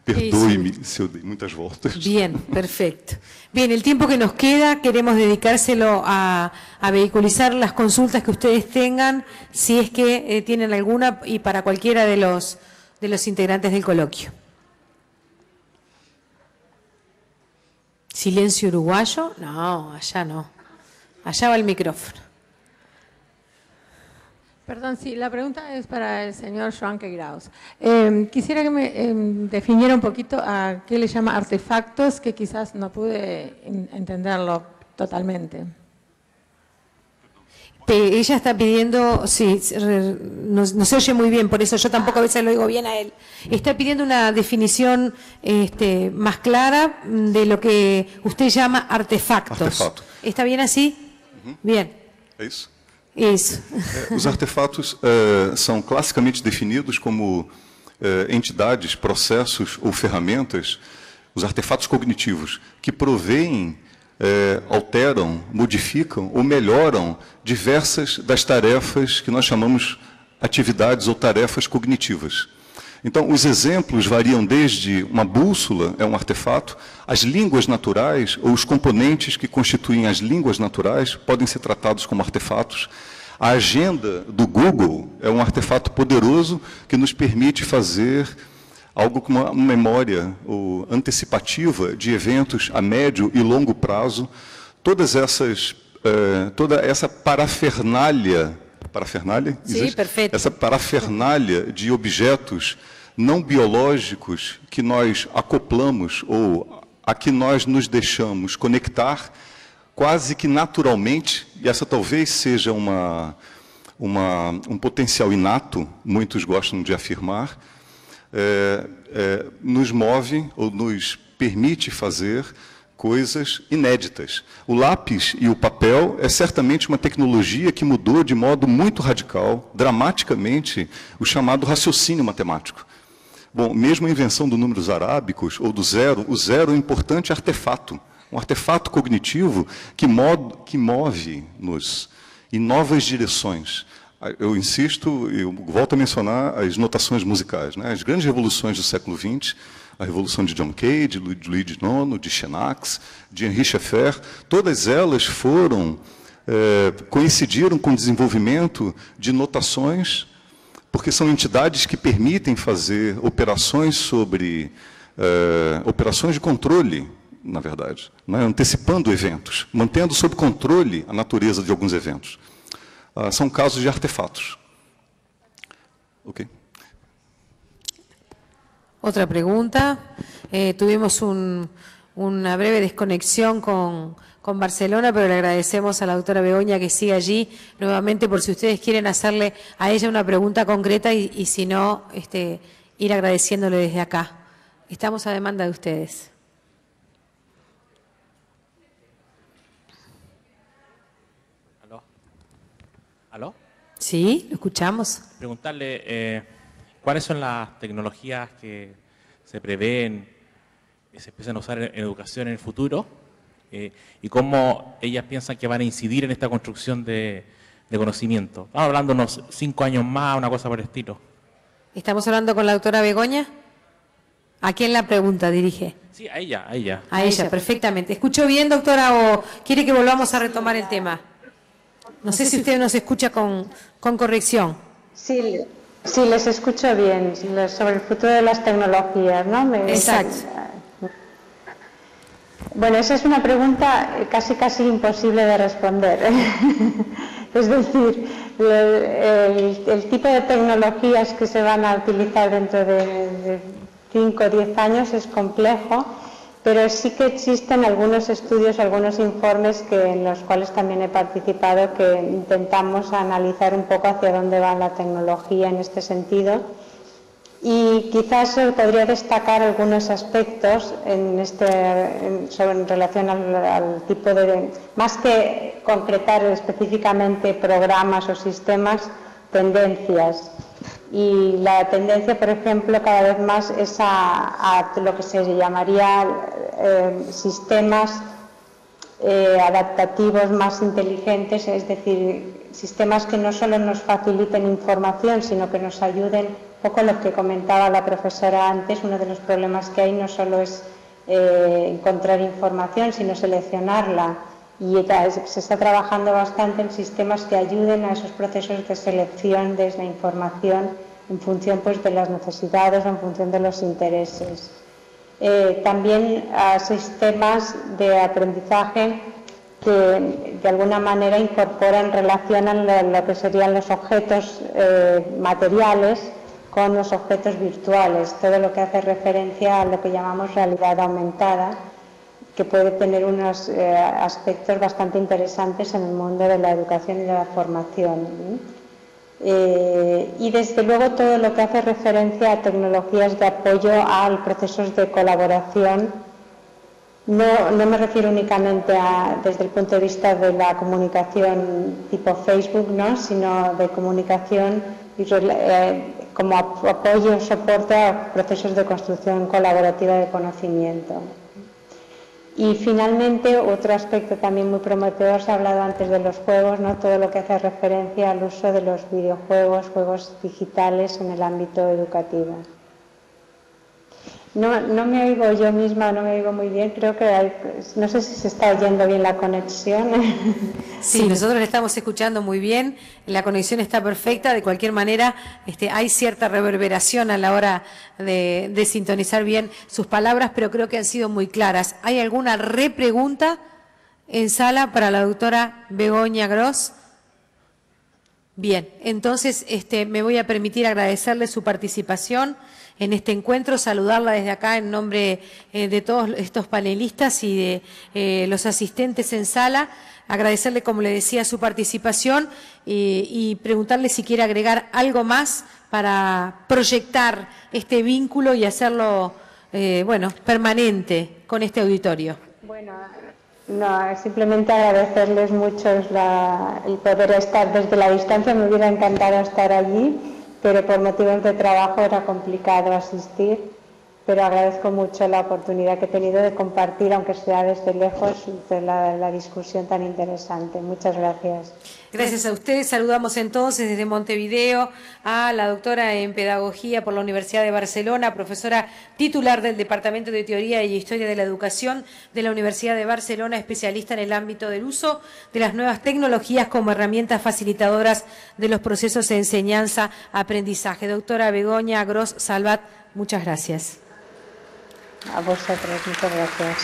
Perdoe-me si eu dei muchas vueltas. Bien, perfecto. Bien, el tiempo que nos queda queremos dedicárselo a vehiculizar las consultas que ustedes tengan, si es que tienen alguna, y para cualquiera de los integrantes del coloquio. ¿Silencio uruguayo? No, allá no. Allá va el micrófono. Perdón, sí, la pregunta es para el señor Joan Queiraos. Quisiera que me definiera un poquito a qué le llama artefactos, que quizás no pude entenderlo totalmente. Ella está pidiendo, sí, no se oye muy bien, por eso yo tampoco a veces lo oigo bien a él. Está pidiendo una definición más clara de lo que usted llama artefactos. Artefato. ¿Está bien así? Bien. É isso? Isso. Os artefatos são classicamente definidos como entidades, processos ou ferramentas, os artefatos cognitivos, que provêm, alteram, modificam ou melhoram diversas das tarefas que nós chamamos atividades ou tarefas cognitivas. Então, os exemplos variam desde uma bússola, é um artefato, as línguas naturais ou os componentes que constituem as línguas naturais podem ser tratados como artefatos. A agenda do Google é um artefato poderoso que nos permite fazer algo como uma memória ou antecipativa de eventos a médio e longo prazo. Toda essa parafernália, Sim, perfeito. Essa parafernália de objetos não biológicos que nós acoplamos ou a que nós nos deixamos conectar quase que naturalmente, e essa talvez seja um potencial inato, muitos gostam de afirmar, nos move ou nos permite fazer coisas inéditas. O lápis e o papel é certamente uma tecnologia que mudou de modo muito radical, dramaticamente, o chamado raciocínio matemático. Bom, mesmo a invenção dos números arábicos, ou do zero, o zero é um importante artefato, um artefato cognitivo que move-nos em novas direções. Eu insisto, eu volto a mencionar as notações musicais, né? As grandes revoluções do século XX, a revolução de John Cage, de Luigi IX, de Xenax, de Henri Schaeffer, todas elas coincidiram com o desenvolvimento de notações, porque são entidades que permitem fazer operações sobre operações de controle, na verdade, né? Antecipando eventos, mantendo sob controle a natureza de alguns eventos. São casos de artefatos. Ok. Otra pregunta. Tuvimos una breve desconexión con Barcelona, pero le agradecemos a la doctora Begoña que siga allí nuevamente por si ustedes quieren hacerle a ella una pregunta concreta y si no, ir agradeciéndole desde acá. Estamos a demanda de ustedes. ¿Aló? Sí, lo escuchamos. Preguntarle cuáles son las tecnologías que se prevén que se empiezan a usar en educación en el futuro y cómo ellas piensan que van a incidir en esta construcción de conocimiento. Estamos hablando unos 5 años más, una cosa por el estilo. ¿Estamos hablando con la doctora Begoña? ¿A quién la pregunta dirige? Sí, a ella, a ella. A ella, perfectamente. ¿Escuchó bien, doctora, o quiere que volvamos a retomar el tema? No sé si usted nos escucha con corrección. Sí, les escucho bien, sobre el futuro de las tecnologías, ¿no? Exacto. Bueno, esa es una pregunta casi imposible de responder. Es decir, el tipo de tecnologías que se van a utilizar dentro de 5 o 10 años es complejo, pero sí que existen algunos estudios, algunos informes en los cuales también he participado, que intentamos analizar un poco hacia dónde va la tecnología en este sentido. Y quizás podría destacar algunos aspectos en relación al tipo de, más que concretar específicamente programas o sistemas, tendencias. Y la tendencia, por ejemplo, cada vez más es a lo que se llamaría sistemas adaptativos más inteligentes, es decir, sistemas que no solo nos faciliten información, sino que nos ayuden, un poco lo que comentaba la profesora antes. Uno de los problemas que hay no solo es encontrar información, sino seleccionarla. Y se está trabajando bastante en sistemas que ayuden a esos procesos de selección de la información en función, pues, de las necesidades o en función de los intereses. También a sistemas de aprendizaje que de alguna manera incorporan, relacionan lo que serían los objetos materiales con los objetos virtuales, todo lo que hace referencia a lo que llamamos realidad aumentada, que puede tener unos aspectos bastante interesantes en el mundo de la educación y de la formación. Y desde luego todo lo que hace referencia a tecnologías de apoyo a procesos de colaboración. No me refiero únicamente desde el punto de vista de la comunicación tipo Facebook, ¿no?, sino de comunicación como apoyo o soporte a procesos de construcción colaborativa de conocimiento. Y finalmente, otro aspecto también muy prometedor, se ha hablado antes de los juegos, ¿no?, todo lo que hace referencia al uso de los videojuegos, juegos digitales en el ámbito educativo. No me oigo yo misma, no me oigo muy bien, creo que no sé si se está oyendo bien la conexión. Sí, nosotros le estamos escuchando muy bien, la conexión está perfecta, de cualquier manera hay cierta reverberación a la hora de sintonizar bien sus palabras, pero creo que han sido muy claras. ¿Hay alguna repregunta en sala para la doctora Begoña Gross? Bien, entonces me voy a permitir agradecerle su participación en este encuentro, saludarla desde acá en nombre de todos estos panelistas y de los asistentes en sala, agradecerle, como le decía, su participación y preguntarle si quiere agregar algo más para proyectar este vínculo y hacerlo, permanente con este auditorio. Bueno, no, simplemente agradecerles mucho el poder estar desde la distancia. Me hubiera encantado estar allí, pero por motivos de trabajo era complicado asistir, pero agradezco mucho la oportunidad que he tenido de compartir, aunque sea desde lejos, de la discusión tan interesante. Muchas gracias. Gracias a ustedes. Saludamos entonces desde Montevideo a la doctora en Pedagogía por la Universidad de Barcelona, profesora titular del Departamento de Teoría y Historia de la Educación de la Universidad de Barcelona, especialista en el ámbito del uso de las nuevas tecnologías como herramientas facilitadoras de los procesos de enseñanza-aprendizaje. Doctora Begoña Gross Salvat, muchas gracias. A vosotros, muchas gracias.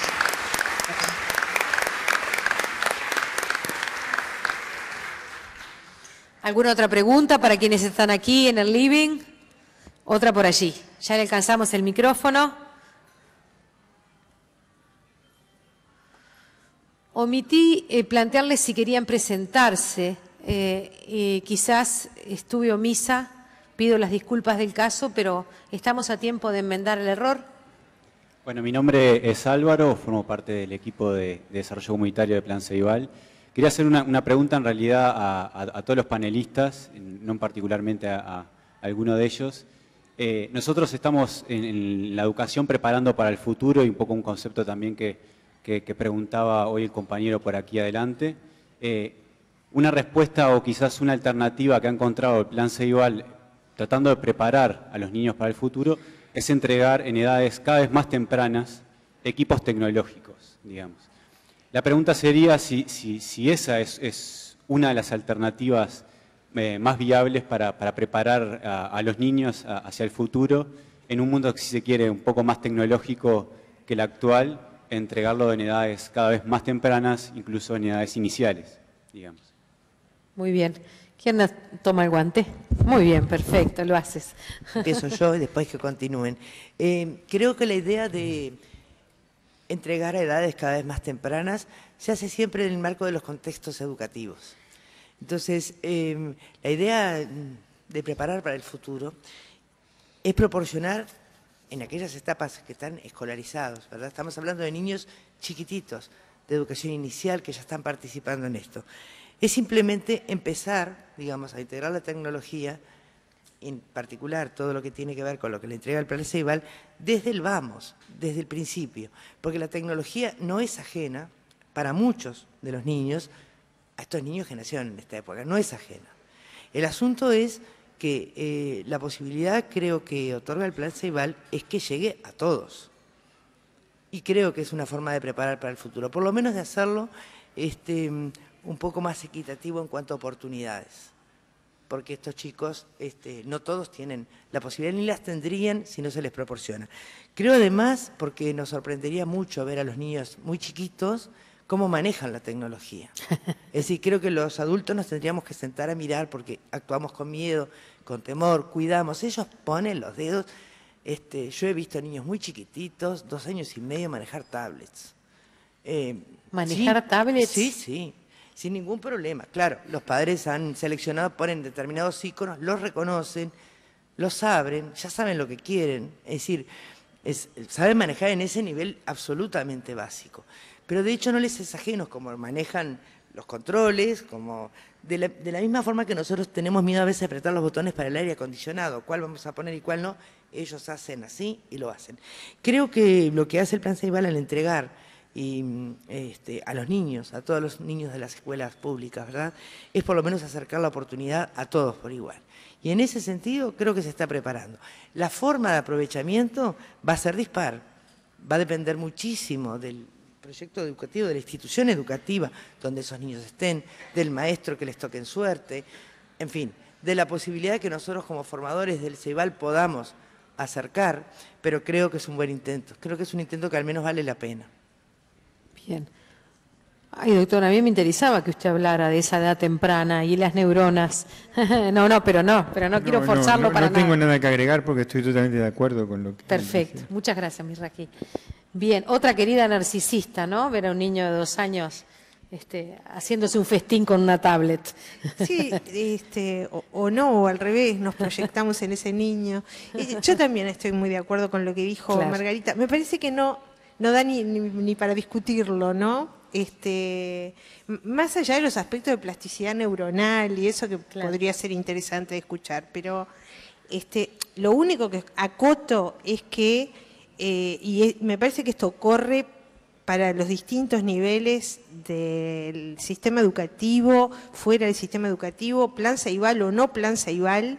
¿Alguna otra pregunta para quienes están aquí en el living? Otra por allí. Ya le alcanzamos el micrófono. Omití plantearles si querían presentarse. Quizás estuve omisa, pido las disculpas del caso, pero estamos a tiempo de enmendar el error. Bueno, mi nombre es Álvaro, formo parte del equipo de desarrollo comunitario de Plan Ceibal. Quería hacer una pregunta en realidad a todos los panelistas, no particularmente a alguno de ellos. Nosotros estamos en la educación preparando para el futuro y un poco un concepto también que preguntaba hoy el compañero por aquí adelante. Una respuesta o quizás una alternativa que ha encontrado el Plan Ceibal tratando de preparar a los niños para el futuro es entregar en edades cada vez más tempranas equipos tecnológicos, digamos. La pregunta sería si esa es una de las alternativas más viables para preparar a los niños hacia el futuro, en un mundo que, si se quiere, un poco más tecnológico que el actual, entregarlo en edades cada vez más tempranas, incluso en edades iniciales, digamos. Muy bien. ¿Quién toma el guante? Muy bien, perfecto, lo haces. Empiezo yo y después que continúen. Creo que la idea de entregar a edades cada vez más tempranas se hace siempre en el marco de los contextos educativos. Entonces, la idea de preparar para el futuro es proporcionar en aquellas etapas que están escolarizados, ¿verdad? Estamos hablando de niños chiquititos, de educación inicial, que ya están participando en esto. Es simplemente empezar, digamos, a integrar la tecnología, en particular todo lo que tiene que ver con lo que le entrega el Plan Ceibal, desde el vamos, desde el principio, porque la tecnología no es ajena para muchos de los niños, a estos niños que nacieron en esta época, no es ajena. El asunto es que la posibilidad, creo que otorga el Plan Ceibal, es que llegue a todos. Y creo que es una forma de preparar para el futuro, por lo menos de hacerlo un poco más equitativo en cuanto a oportunidades. Porque estos chicos no todos tienen la posibilidad, ni las tendrían si no se les proporciona. Creo además, porque nos sorprendería mucho ver a los niños muy chiquitos cómo manejan la tecnología. Es decir, creo que los adultos nos tendríamos que sentar a mirar porque actuamos con miedo, con temor, cuidamos. Ellos ponen los dedos. Yo he visto niños muy chiquititos, 2 años y medio, manejar tablets. ¿Manejar tablets? Sí, sí, sin ningún problema. Claro, los padres han seleccionado, ponen determinados iconos, los reconocen, los abren, ya saben lo que quieren. Es decir, saben manejar en ese nivel absolutamente básico. Pero de hecho no les es ajeno como manejan los controles, como de la misma forma que nosotros tenemos miedo a veces de apretar los botones para el aire acondicionado, cuál vamos a poner y cuál no, ellos hacen así y lo hacen. Creo que lo que hace el Plan Ceibal al entregar a los niños, a todos los niños de las escuelas públicas, ¿verdad?, es por lo menos acercar la oportunidad a todos por igual. Y en ese sentido creo que se está preparando. La forma de aprovechamiento va a ser dispar, va a depender muchísimo del proyecto educativo, de la institución educativa donde esos niños estén, del maestro que les toque en suerte, en fin, de la posibilidad que nosotros como formadores del Ceibal podamos acercar, pero creo que es un buen intento, creo que es un intento que al menos vale la pena. Bien. Ay, doctora, a mí me interesaba que usted hablara de esa edad temprana y las neuronas. pero no quiero forzarlo para nada. No tengo nada que agregar porque estoy totalmente de acuerdo con lo que... Perfecto, muchas gracias, Misraki. Bien, otra querida narcisista, ¿no? Ver a un niño de 2 años haciéndose un festín con una tablet. Sí, o no, o al revés, nos proyectamos en ese niño. Yo también estoy muy de acuerdo con lo que dijo Margarita. Me parece que no da ni para discutirlo, ¿no? Más allá de los aspectos de plasticidad neuronal y eso que podría ser interesante de escuchar, pero lo único que acoto es que, me parece que esto corre para los distintos niveles del sistema educativo, fuera del sistema educativo, Plan Ceibal o no Plan Ceibal,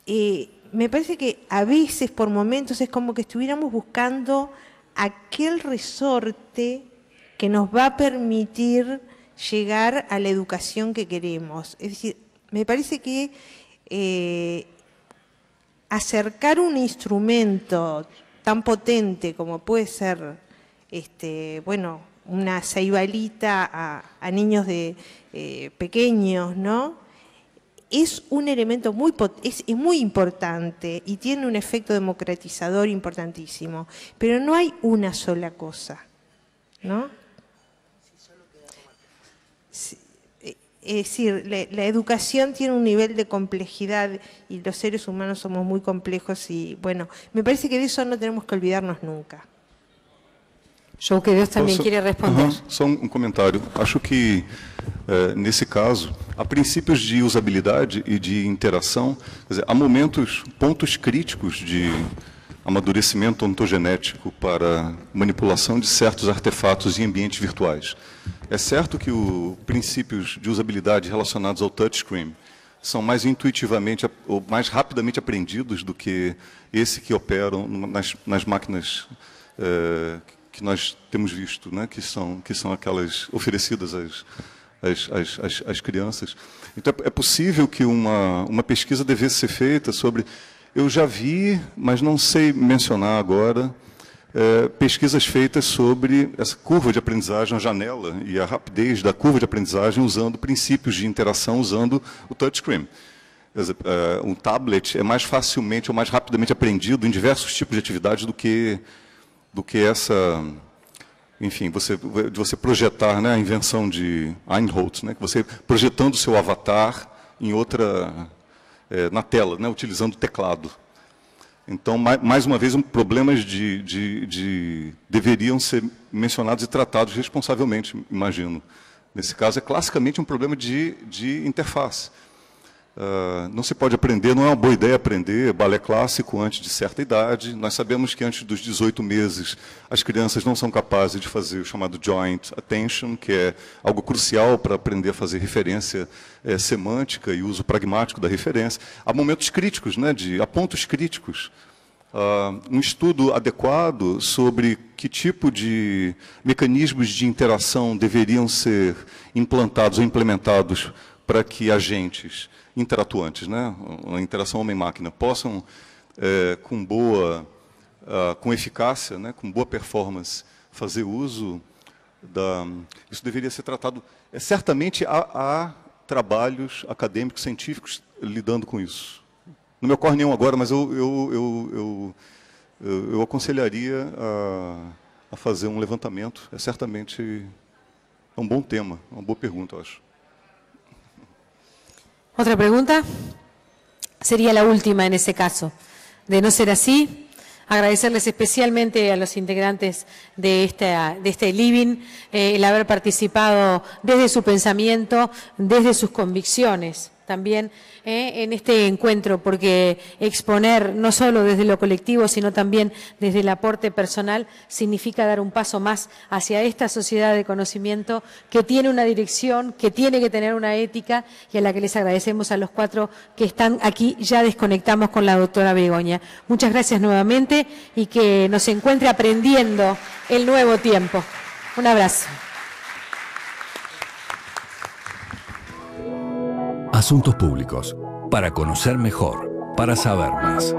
me parece que a veces, por momentos, es como que estuviéramos buscando aquel resorte que nos va a permitir llegar a la educación que queremos. Es decir, me parece que acercar un instrumento tan potente como puede ser, una ceibalita a niños pequeños, ¿no? Es un elemento es muy importante y tiene un efecto democratizador importantísimo, pero no hay una sola cosa, ¿no? Es decir, la educación tiene un nivel de complejidad y los seres humanos somos muy complejos y, bueno, me parece que de eso no tenemos que olvidarnos nunca. João Queiroz também queria responder. Só um comentário. Acho que, nesse caso, há princípios de usabilidade e de interação. Quer dizer, há pontos críticos de amadurecimento ontogenético para manipulação de certos artefatos em ambientes virtuais. É certo que os princípios de usabilidade relacionados ao touchscreen são mais intuitivamente ou mais rapidamente aprendidos do que esse que operam nas máquinas que nós temos visto, né, que são aquelas oferecidas às crianças. Então, é possível que uma pesquisa devesse ser feita sobre... Eu já vi, mas não sei mencionar agora, pesquisas feitas sobre essa curva de aprendizagem, a janela e a rapidez da curva de aprendizagem usando princípios de interação, usando o touchscreen. Um tablet é mais facilmente ou mais rapidamente aprendido em diversos tipos de atividades do que essa, enfim, você projetar, né, a invenção de Eindhoven, né, que você projetando o seu avatar em outra, na tela, né, utilizando o teclado. Então, mais uma vez, problemas deveriam ser mencionados e tratados responsavelmente, imagino. Nesse caso, é classicamente um problema de interface. Não se pode aprender, não é uma boa ideia aprender balé clássico antes de certa idade. Nós sabemos que antes dos 18 meses as crianças não são capazes de fazer o chamado joint attention, que é algo crucial para aprender a fazer referência semântica e uso pragmático da referência. Há momentos críticos, né, há pontos críticos. Um estudo adequado sobre que tipo de mecanismos de interação deveriam ser implantados ou implementados para que agentes interatuantes, né, a interação homem-máquina, possam, com eficácia, né, com boa performance, fazer uso isso deveria ser tratado. Certamente há trabalhos acadêmicos, científicos lidando com isso. Não me ocorre nenhum agora, mas eu aconselharia a fazer levantamento. É certamente um bom tema, uma boa pergunta, eu acho. ¿Otra pregunta? Sería la última en ese caso. De no ser así, agradecerles especialmente a los integrantes de este living el haber participado desde su pensamiento, desde sus convicciones también en este encuentro, porque exponer no solo desde lo colectivo, sino también desde el aporte personal, significa dar un paso más hacia esta sociedad de conocimiento que tiene una dirección, que tiene que tener una ética y a la que les agradecemos a los 4 que están aquí. Ya desconectamos con la doctora Begoña. Muchas gracias nuevamente y que nos encuentre aprendiendo el nuevo tiempo. Un abrazo. Asuntos Públicos, para conocer mejor, para saber más.